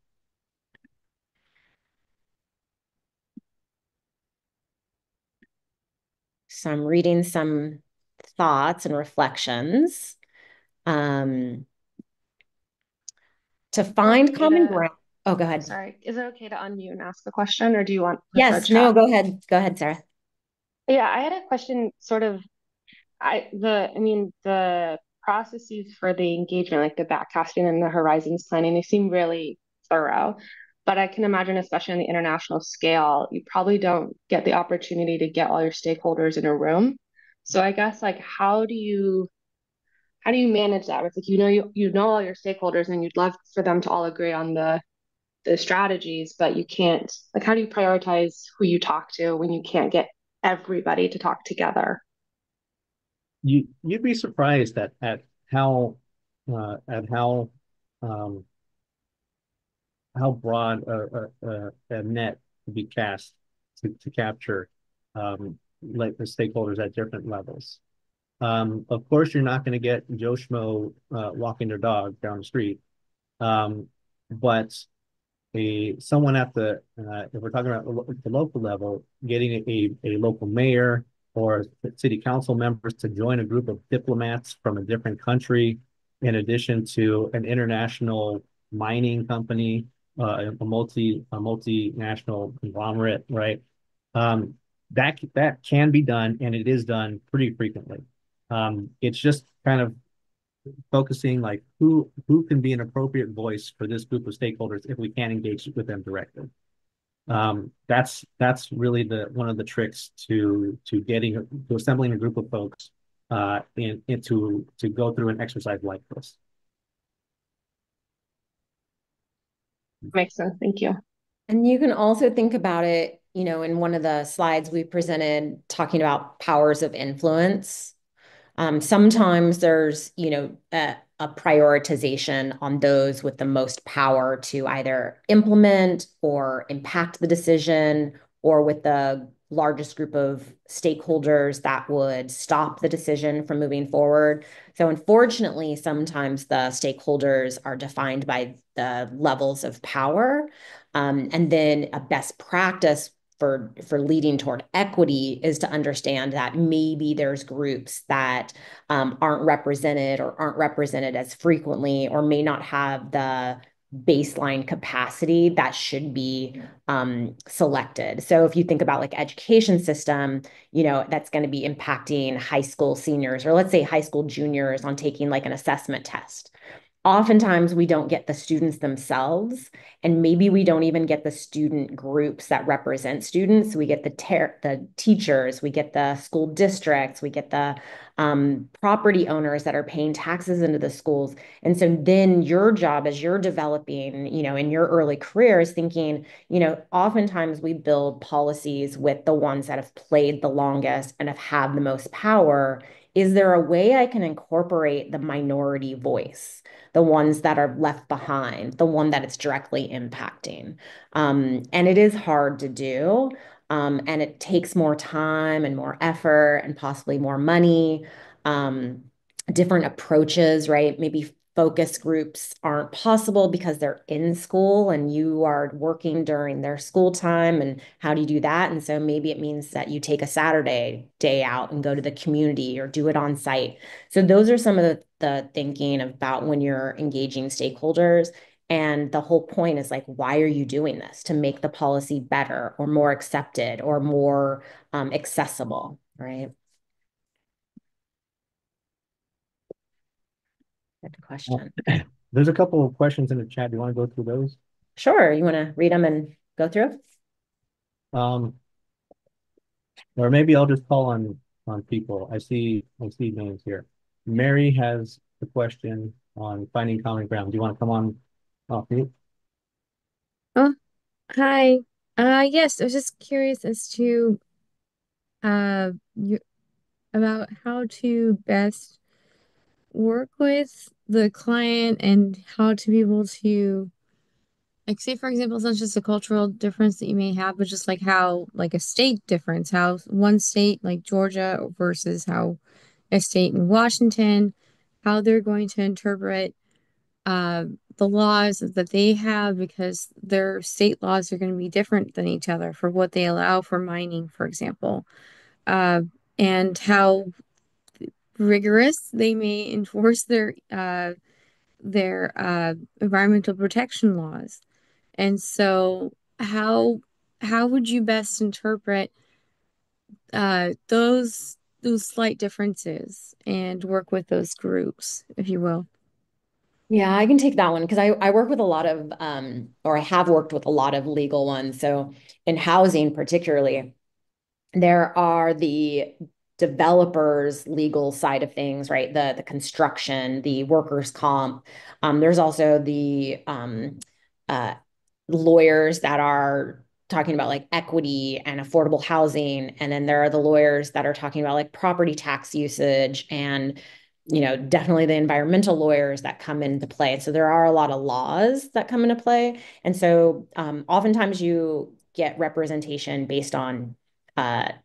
So I'm reading some thoughts and reflections. To find common ground. Oh, go ahead. Sorry, is it okay to unmute and ask a question, or do you want Yes, no, go ahead. Go ahead, Sarah. Yeah, I had a question sort of the processes for the engagement, like the backcasting and the horizons planning, they seem really thorough. But I can imagine, especially on the international scale, you probably don't get the opportunity to get all your stakeholders in a room. So I guess like how do you manage that? It's like you know all your stakeholders and you'd love for them to all agree on the strategies, but you can't, like, how do you prioritize who you talk to when you can't get everybody to talk together? You'd be surprised at how um, how broad a net to be cast to capture like the stakeholders at different levels. Of course, you're not going to get Joe Schmo walking their dog down the street, but someone at if we're talking about the local level, getting a local mayor or city council members to join a group of diplomats from a different country, in addition to an international mining company, a multinational conglomerate, right? That can be done, and it is done pretty frequently. It's just kind of focusing like who can be an appropriate voice for this group of stakeholders if we can't engage with them directly. That's really the one of the tricks to getting to assembling a group of folks to go through an exercise like this. Makes sense. Thank you. And you can also think about it, in one of the slides we presented talking about powers of influence. Sometimes there's, a prioritization on those with the most power to either implement or impact the decision, or with the largest group of stakeholders that would stop the decision from moving forward. So unfortunately, sometimes the stakeholders are defined by the levels of power. And then a best practice for leading toward equity is to understand that maybe there's groups that aren't represented or aren't represented as frequently or may not have the baseline capacity that should be selected. So if you think about like education system, that's going to be impacting high school seniors, or let's say high school juniors on taking like an assessment test. Oftentimes we don't get the students themselves, and maybe we don't even get the student groups that represent students. We get the teachers, we get the school districts, we get the property owners that are paying taxes into the schools. And so then your job as you're developing, in your early career is thinking, oftentimes we build policies with the ones that have played the longest and have had the most power. Is there a way I can incorporate the minority voice, the ones that are left behind, the one that it's directly impacting? And it is hard to do. And it takes more time and more effort and possibly more money, um, different approaches, right? Maybe focus groups aren't possible because they're in school and you are working during their school time. And how do you do that? And so maybe it means that you take a Saturday day out and go to the community or do it on site. So those are some of the thinking about when you're engaging stakeholders. And the whole point is like, why are you doing this? To make the policy better or more accepted or more accessible, right? Good question. There's a couple of questions in the chat. Do you want to go through those? Sure. You want to read them and go through? Um, or maybe I'll just call on people. I see names here. Mary has a question on finding common ground. Do you want to come on off mute? Oh, hi. Yes, I was just curious as to you about how to best work with the client and how to be able to, like, say for example, it's not just a cultural difference that you may have, but just like how, like, a state difference, how one state like Georgia versus how a state in Washington, how they're going to interpret uh the laws that they have, because their state laws are going to be different than each other for what they allow for mining, for example. Uh, and how rigorous they may enforce their environmental protection laws. And so how would you best interpret those slight differences and work with those groups, if you will? Yeah, I can take that one because I work with a lot of, or I have worked with a lot of legal ones. So in housing, particularly, there are the developers legal side of things, right? The construction, the workers' comp. There's also the uh, lawyers that are talking about like equity and affordable housing. And then there are the lawyers that are talking about like property tax usage and, definitely the environmental lawyers that come into play. So there are a lot of laws that come into play. And so oftentimes you get representation based on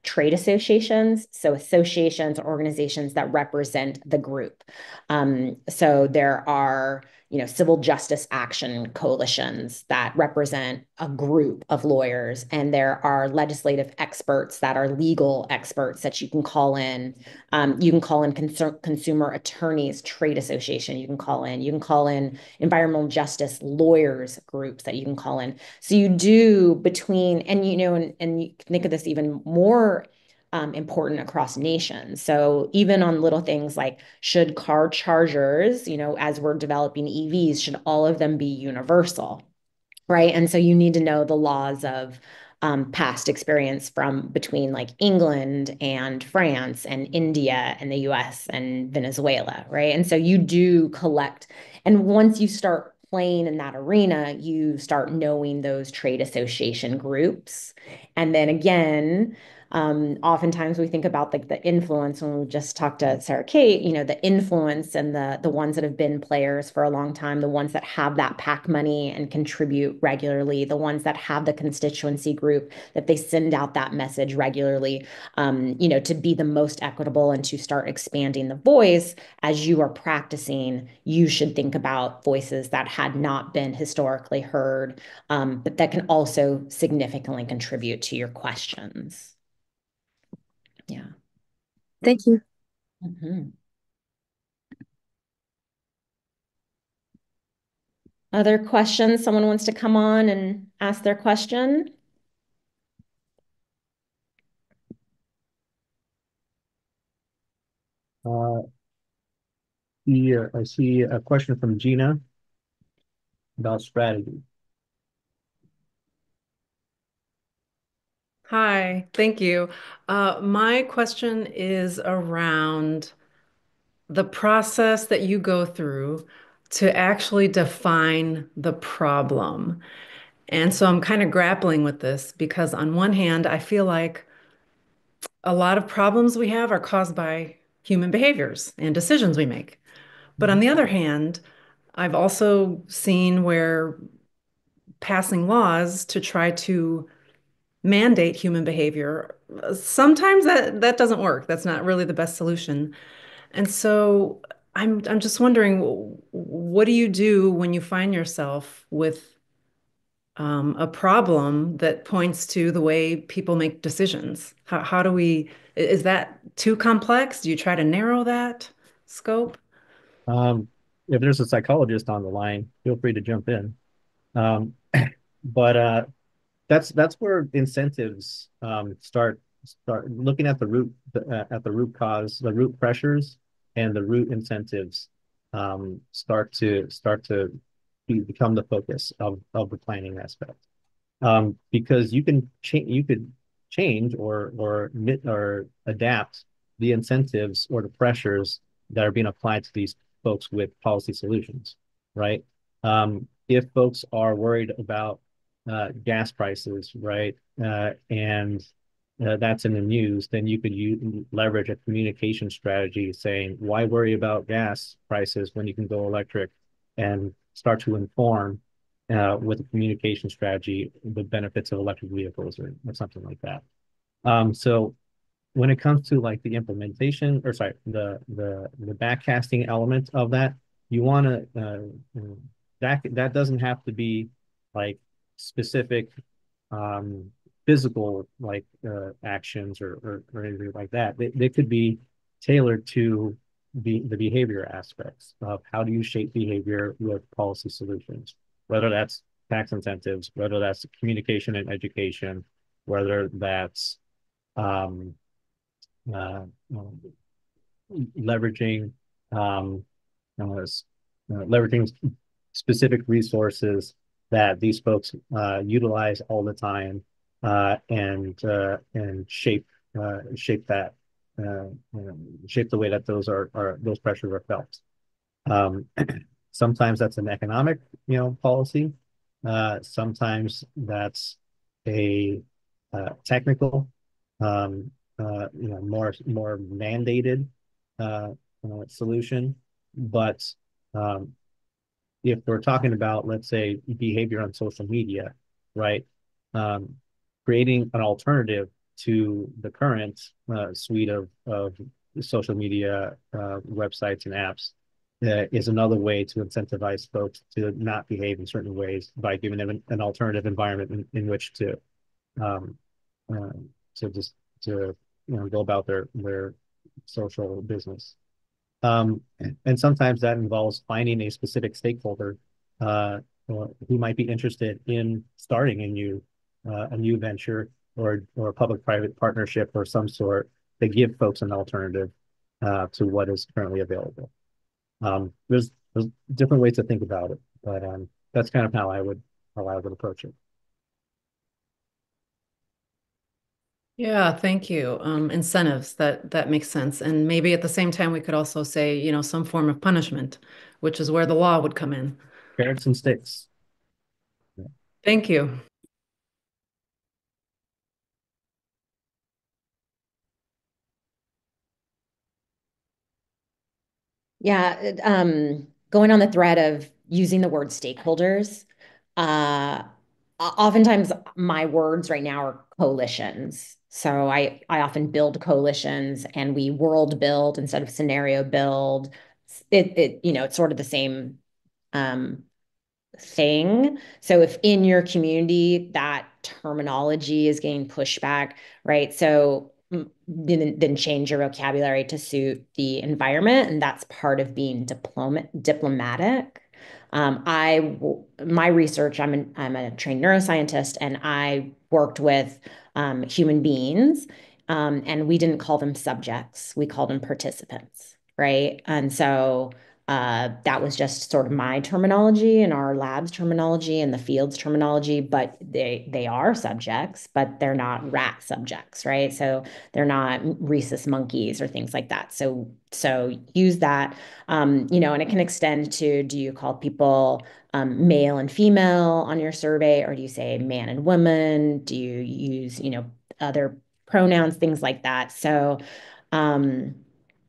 trade associations. So associations or organizations that represent the group. So there are, civil justice action coalitions that represent a group of lawyers. And there are legislative experts that are legal experts that you can call in. You can call in consumer attorneys trade association. You can call in environmental justice lawyers groups that you can call in. So you do between, and you can think of this even more important across nations. So even on little things like should car chargers, as we're developing EVs, should all of them be universal? Right. And so you need to know the laws of past experience from between like England and France and India and the US and Venezuela. Right. And so you do collect. And once you start playing in that arena, you start knowing those trade association groups. And then again, oftentimes we think about like the influence when we just talked to Sarah Kate, the influence and the ones that have been players for a long time, the ones that have that PAC money and contribute regularly, the ones that have the constituency group that they send out that message regularly, to be the most equitable and to start expanding the voice as you are practicing, you should think about voices that had not been historically heard, but that can also significantly contribute to your questions. Yeah. Thank you. Mm-hmm. Other questions? Someone wants to come on and ask their question? I see a question from Gina about strategy. Hi, thank you. My question is around the process that you go through to actually define the problem. And so I'm kind of grappling with this because, on one hand, I feel like a lot of problems we have are caused by human behaviors and decisions we make. But on the other hand, I've also seen where passing laws to try to mandate human behavior, sometimes that doesn't work. That's not really the best solution. And so I'm just wondering, what do you do when you find yourself with a problem that points to the way people make decisions? How do we, is that too complex? Do you try to narrow that scope? Um, if there's a psychologist on the line, feel free to jump in. Um, but that's where incentives start looking at the root cause, the root pressures, and the root incentives start to become the focus of the planning aspect. Because you could change or adapt the incentives or the pressures that are being applied to these folks with policy solutions, right? If folks are worried about gas prices, right, and that's in the news, then you could leverage a communication strategy saying, why worry about gas prices when you can go electric, and start to inform with a communication strategy the benefits of electric vehicles or something like that. So when it comes to like the implementation, or sorry, the backcasting element of that, you want to that doesn't have to be like specific physical like actions or anything like that. They could be tailored to the behavior aspects of how do you shape behavior with policy solutions, whether that's tax incentives, whether that's communication and education, whether that's um, uh, leveraging um, leveraging specific resources that these folks utilize all the time, and shape that uh, shape the way that those pressures are felt. Um, Sometimes that's an economic, policy. Sometimes that's a technical, more mandated solution. But um, if we're talking about, let's say, behavior on social media, right? Um, Creating an alternative to the current suite of social media websites and apps is another way to incentivize folks to not behave in certain ways by giving them an alternative environment in which um, uh, just to go about their social business. And sometimes that involves finding a specific stakeholder uh, who might be interested in starting a new venture or a public-private partnership or some sort to give folks an alternative to what is currently available. There's different ways to think about it, but that's kind of how I would approach it. Yeah, thank you. Incentives, that makes sense. And maybe at the same time, we could also say, some form of punishment, which is where the law would come in. Carrots and sticks. Thank you. Yeah, going on the thread of using the word stakeholders, oftentimes my words right now are coalitions. So I often build coalitions and we world build instead of scenario build. It's sort of the same um, thing. So if in your community that terminology is getting pushback, right? So then change your vocabulary to suit the environment, and that's part of being diplomatic. My research, I'm a trained neuroscientist, and I worked with human beings, and we didn't call them subjects, we called them participants, right? And so that was just sort of my terminology and our lab's terminology and the field's terminology, but they are subjects, but they're not rat subjects, right? So they're not rhesus monkeys or things like that. So use that, and it can extend to, do you call people male and female on your survey, or do you say man and woman? Do you use, other pronouns, things like that? So,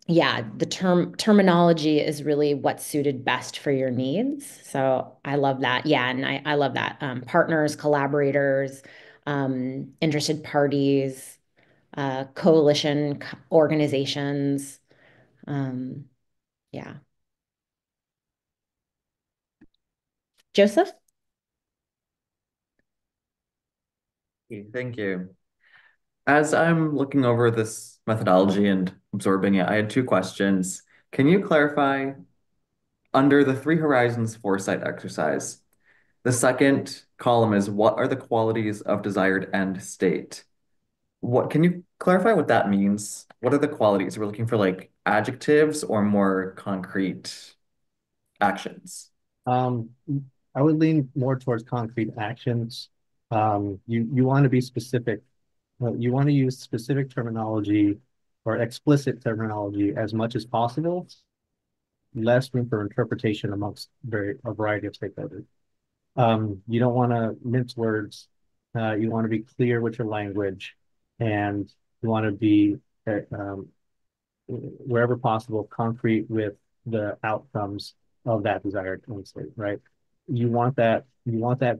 yeah, the terminology is really what's suited best for your needs. So I love that. Yeah, and I love that. Partners, collaborators, interested parties, coalition organizations. Um, yeah. Joseph? Thank you. As I'm looking over this methodology and absorbing it, I had two questions. Can you clarify under the Three Horizons foresight exercise? The second column is what are the qualities of desired end state? What can you clarify what that means? What are the qualities? We're looking for like adjectives or more concrete actions. Um, I would lean more towards concrete actions. You want to be specific. You want to use specific terminology or explicit terminology as much as possible. Less room for interpretation amongst a variety of stakeholders. You don't want to mince words. You want to be clear with your language, and you want to be wherever possible concrete with the outcomes of that desired end state. Right? You want that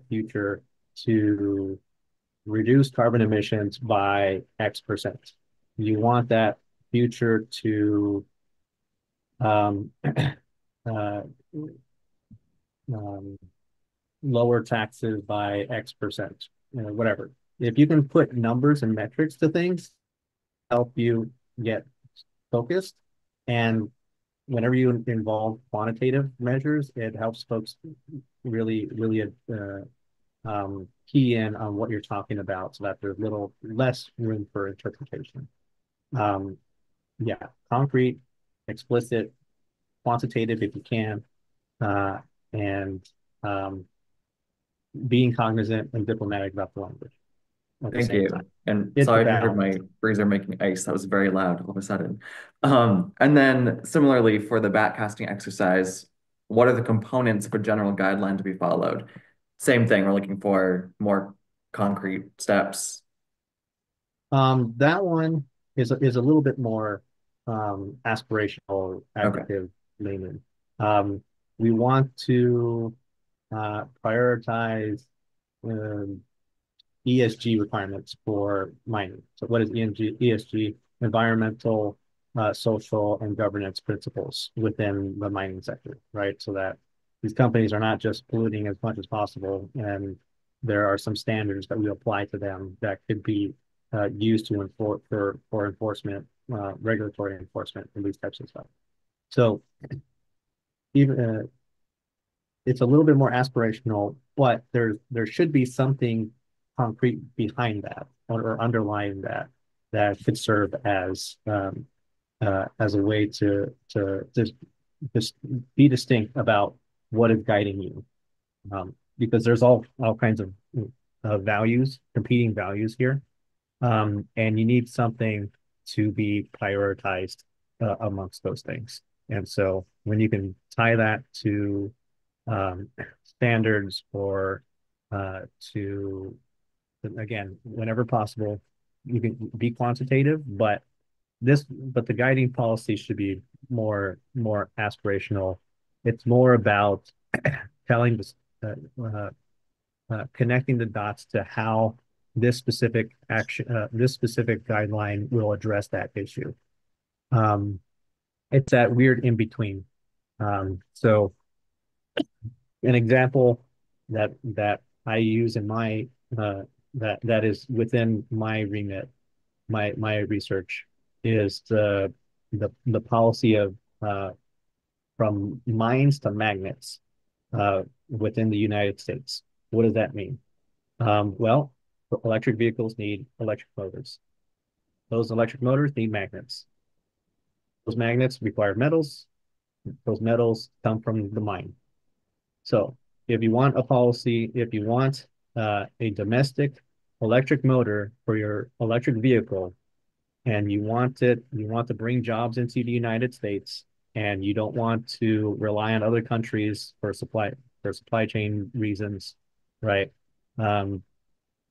future to reduce carbon emissions by X%. You want that future to um, uh, um, lower taxes by X%, whatever. If you can put numbers and metrics to things, help you get focused. And whenever you involve quantitative measures, it helps folks really key in on what you're talking about so that there's little less room for interpretation. Um, yeah, concrete, explicit, quantitative if you can, uh, and um, being cognizant and diplomatic about the language at the Thank same time. you. And It's a sorry if you heard balance. my freezer making ice. That was very loud all of a sudden. And then similarly for the back casting exercise, what are the components of a general guideline to be followed? Same thing, we're looking for more concrete steps. That one is a little bit more aspirational Okay. adjective leaning. We want to prioritize um, ESG requirements for mining. So what is ESG? Environmental, social, and governance principles within the mining sector, right? So that these companies are not just polluting as much as possible, and there are some standards that we apply to them that could be used to enforce for enforcement, regulatory enforcement, and these types of stuff. So even it's a little bit more aspirational, but there should be something concrete behind that. or underlying that could serve as a way to just be distinct about what is guiding you, because there's all kinds of values, competing values here, and you need something to be prioritized amongst those things. And so when you can tie that to standards or to, again, whenever possible, you can be quantitative, but the guiding policy should be more aspirational. It's more about telling this, connecting the dots to how this specific guideline will address that issue. It's that weird in between. So an example that I use in my that is within my remit, my research, is the policy of from mines to magnets within the United States. What does that mean? Well, electric vehicles need electric motors. Those electric motors need magnets. Those magnets require metals. Those metals come from the mine. So if you want a policy, if you want a domestic electric motor for your electric vehicle, and you want to bring jobs into the United States, and you don't want to rely on other countries for supply chain reasons, right? Um,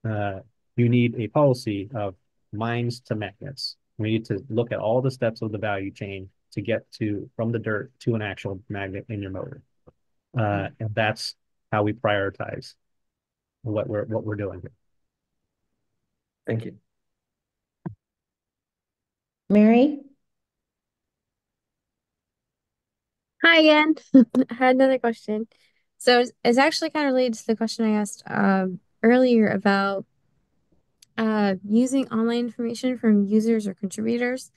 you need a policy of mines to magnets. We need to look at all the steps of the value chain to get to from the dirt to an actual magnet in your motor. And that's how we prioritize what we're doing here. Thank you. Mary? Hi again. I had another question. So it's actually kind of related to the question I asked earlier about using online information from users or contributors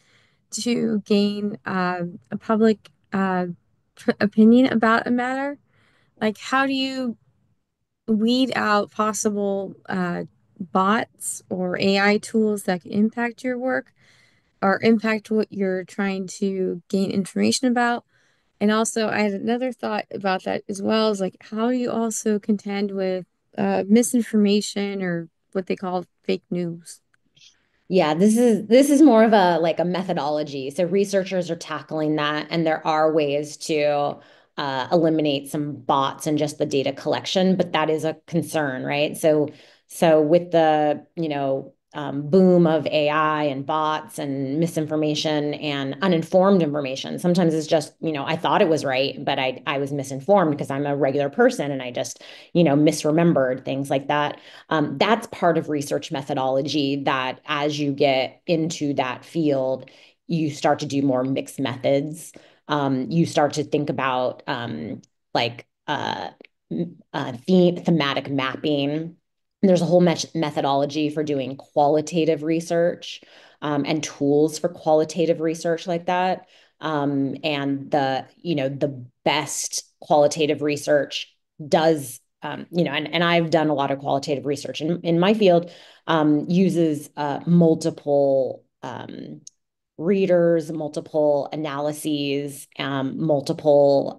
to gain a public opinion about a matter. Like, how do you weed out possible bots or AI tools that can impact your work or impact what you're trying to gain information about? And also, I had another thought about that as well, is like, how do you also contend with misinformation or what they call fake news? Yeah, this is more of a like a methodology. So researchers are tackling that, and there are ways to eliminate some bots and just the data collection, but that is a concern, right? So with the boom of AI and bots and misinformation and uninformed information, sometimes it's just I thought it was right, but I was misinformed because I'm a regular person and I just misremembered things like that. That's part of research methodology that as you get into that field, you start to do more mixed methods. You start to think about like thematic mapping. There's a whole methodology for doing qualitative research and tools for qualitative research like that. And the best qualitative research does and I've done a lot of qualitative research in my field, uses multiple readers, multiple analyses, multiple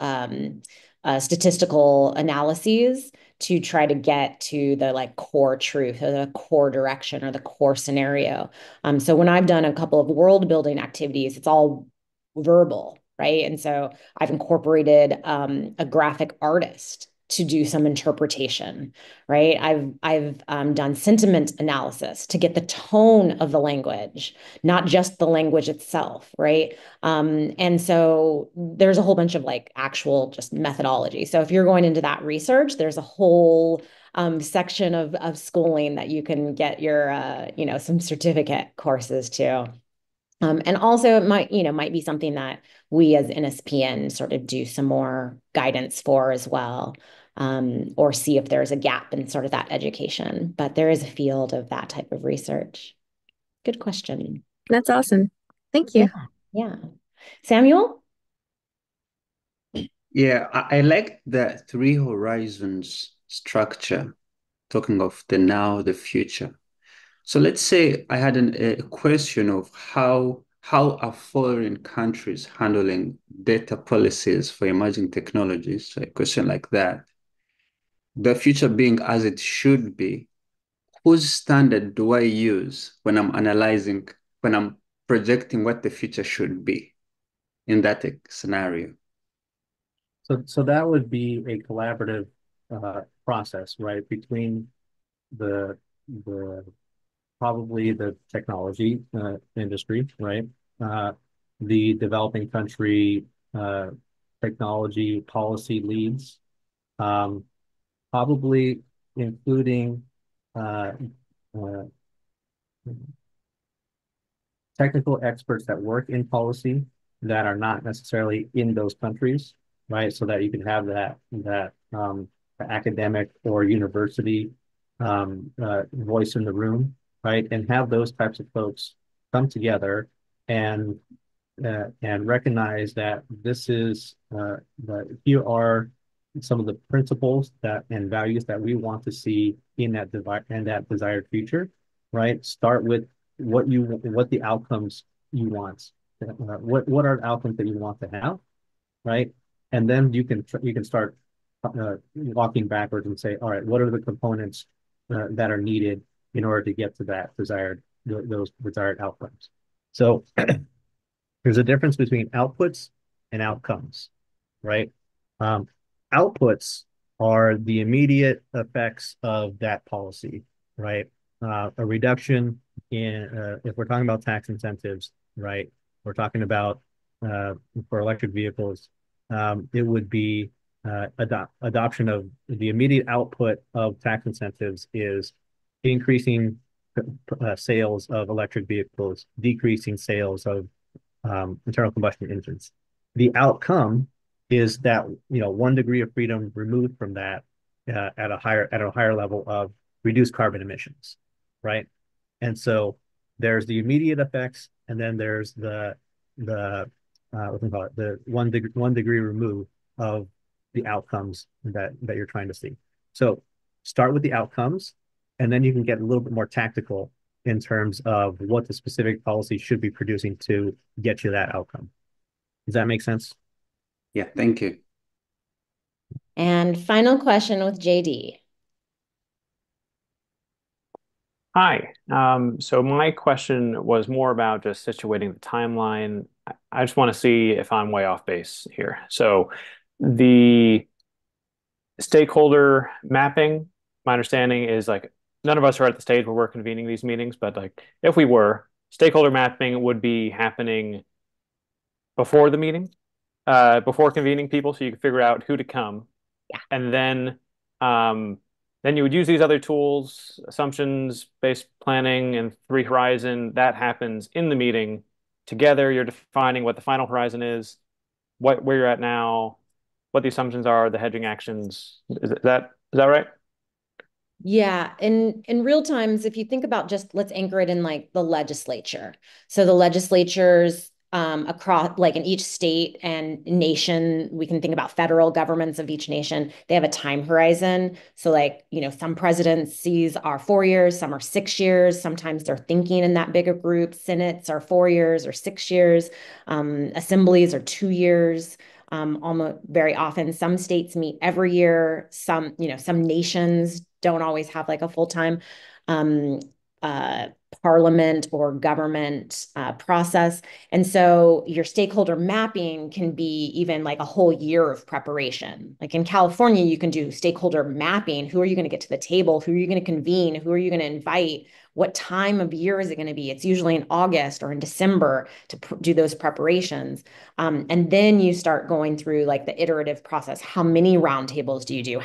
statistical analyses to try to get to the like core truth or the core direction or the core scenario. So when I've done a couple of world building activities, it's all verbal, right? And so I've incorporated a graphic artist to do some interpretation, right? I've done sentiment analysis to get the tone of the language, not just the language itself, right? And so there's a whole bunch of like actual just methodology. So if you're going into that research, there's a whole section of schooling that you can get your some certificate courses to. And also it might be something that we as NSPN sort of do some more guidance for as well, or see if there's a gap in sort of that education. But there is a field of that type of research. Good question. That's awesome. Thank Yeah, you. yeah. Samuel? Yeah, I like the three horizons structure, talking of the now, the future. So let's say I had a question of how are foreign countries handling data policies for emerging technologies? So a question like that. The future being as it should be, whose standard do I use when I'm analyzing, when I'm projecting what the future should be in that scenario? So that would be a collaborative process, right, between the the probably the technology industry, right, uh, the developing country uh, technology policy leads, um, probably including uh, uh, technical experts that work in policy that are not necessarily in those countries, right? So that you can have that academic or university voice in the room, right? And have those types of folks come together and recognize that this is that here are some of the principles that and values that we want to see in that desired future, right? Start with what the outcomes you want. What are the outcomes that you want to have, right? And then you can start walking backwards and say, all right, what are the components that are needed in order to get to that those desired outcomes? So there's a difference between outputs and outcomes, right? Um, Outputs are the immediate effects of that policy, right? A reduction in, if we're talking about tax incentives, right? We're talking about for electric vehicles, it would be adoption of the immediate output of tax incentives is increasing sales of electric vehicles, decreasing sales of internal combustion engines. The outcome is that 1 degree of freedom removed from that at a higher level of reduced carbon emissions, right? And so there's the immediate effects, and then there's the what do we call it, the 1 degree remove of the outcomes that you're trying to see. So start with the outcomes, and then you can get a little bit more tactical in terms of what the specific policy should be producing to get you that outcome. Does that make sense? Yeah, thank you. And final question with JD. Hi. So my question was more about just situating the timeline. I just want to see if I'm way off base here. So the stakeholder mapping, my understanding is like none of us are at the stage where we're convening these meetings, but like if we were, stakeholder mapping would be happening before the meeting, before convening people, so you can figure out who to come, Yeah. and um, then you would use these other tools, assumptions-based planning and three horizon. That happens in the meeting. Together, you're defining what the final horizon is, where you're at now, what the assumptions are, the hedging actions. Is that right? Yeah, in real times, if you think about just let's anchor it in like the legislature. So the legislatures across like in each state and nation, we can think about federal governments of each nation. They have a time horizon. So like, some presidencies are 4 years, some are 6 years. Sometimes they're thinking in that bigger group. Senates are 4 years or 6 years. Assemblies are 2 years. Almost very often, some states meet every year. Some nations don't always have like a full-time um, uh, parliament or government process. And so your stakeholder mapping can be even like a whole year of preparation. Like in California, you can do stakeholder mapping. Who are you going to get to the table? Who are you going to convene? Who are you going to invite? What time of year is it going to be? It's usually in August or in December to do those preparations. And then you start going through like the iterative process. How many roundtables do you do?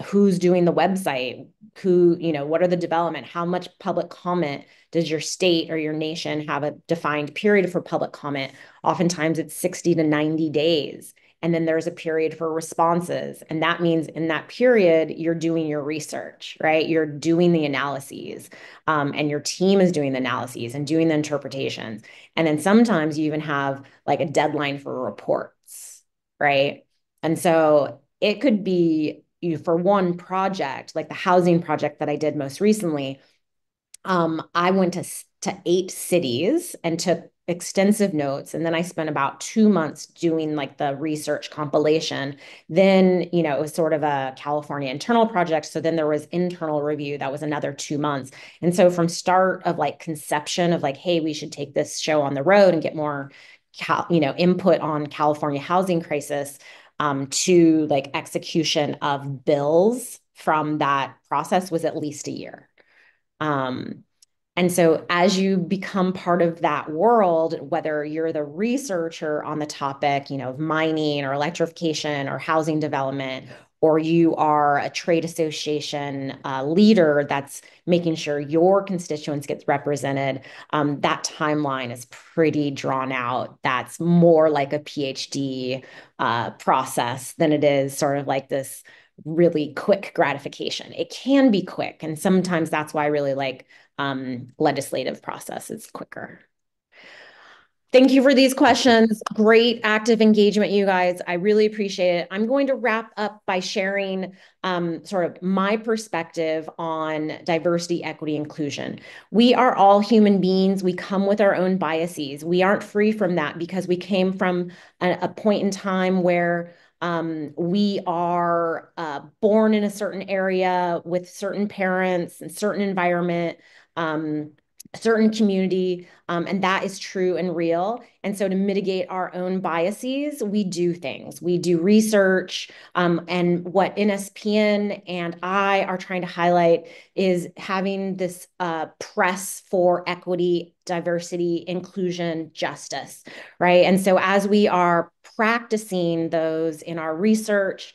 Who's doing the website? What are the development? How much public comment does your state or your nation have a defined period for public comment? Oftentimes it's 60 to 90 days. And then there's a period for responses. And that means in that period, you're doing your research, right? You're doing the analyses, and your team is doing the analyses and doing the interpretations. And then sometimes you even have like a deadline for reports, right? And so it could be for one project, like the housing project that I did most recently, I went to 8 cities and took extensive notes. And then I spent about 2 months doing like the research compilation. Then, it was sort of a California internal project. So then there was internal review. That was another 2 months. And so from start of like conception of like, hey, we should take this show on the road and get more, input on California housing crisis, to like execution of bills from that process was at least a year. Um, and so, as you become part of that world, whether you're the researcher on the topic, of mining or electrification or housing development, or you are a trade association leader that's making sure your constituents get represented, that timeline is pretty drawn out. That's more like a PhD process than it is sort of like this really quick gratification. It can be quick, and sometimes that's why I really like legislative process is quicker. Thank you for these questions. Great active engagement, you guys. I really appreciate it. I'm going to wrap up by sharing sort of my perspective on diversity, equity, inclusion. We are all human beings. We come with our own biases. We aren't free from that because we came from a point in time where we are born in a certain area with certain parents and certain environment. Certain community, and that is true and real. And so to mitigate our own biases, we do things. We do research, and what NSPN and I are trying to highlight is having this press for equity, diversity, inclusion, justice, right? And so as we are practicing those in our research,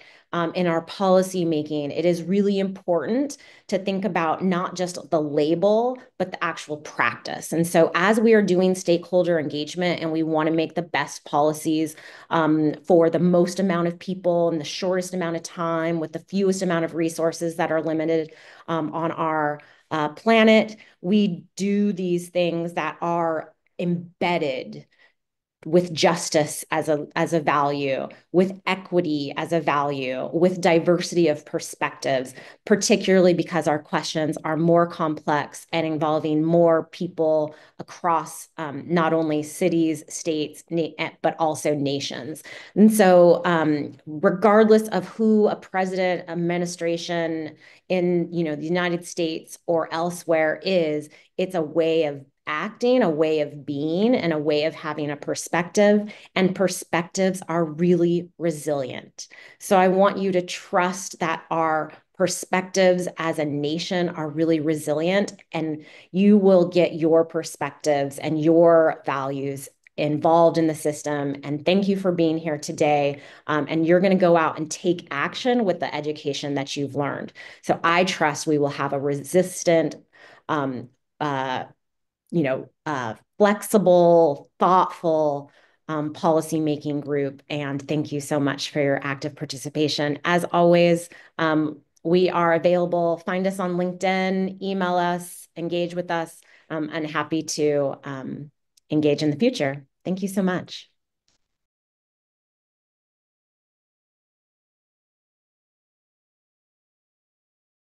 in our policy making, it is really important to think about not just the label, but the actual practice. And so as we are doing stakeholder engagement and we want to make the best policies for the most amount of people in the shortest amount of time with the fewest amount of resources that are limited on our planet, we do these things that are embedded with justice as a value, with equity as a value, with diversity of perspectives, particularly because our questions are more complex and involving more people across not only cities, states, but also nations. And so regardless of who a president, administration in the United States or elsewhere is, it's a way of acting, a way of being, and a way of having a perspective. And perspectives are really resilient. So I want you to trust that our perspectives as a nation are really resilient, and you will get your perspectives and your values involved in the system. And thank you for being here today. And you're going to go out and take action with the education that you've learned. So I trust we will have a resistant, flexible, thoughtful policy-making group. And thank you so much for your active participation. As always, we are available. Find us on LinkedIn, email us, engage with us, and happy to engage in the future. Thank you so much.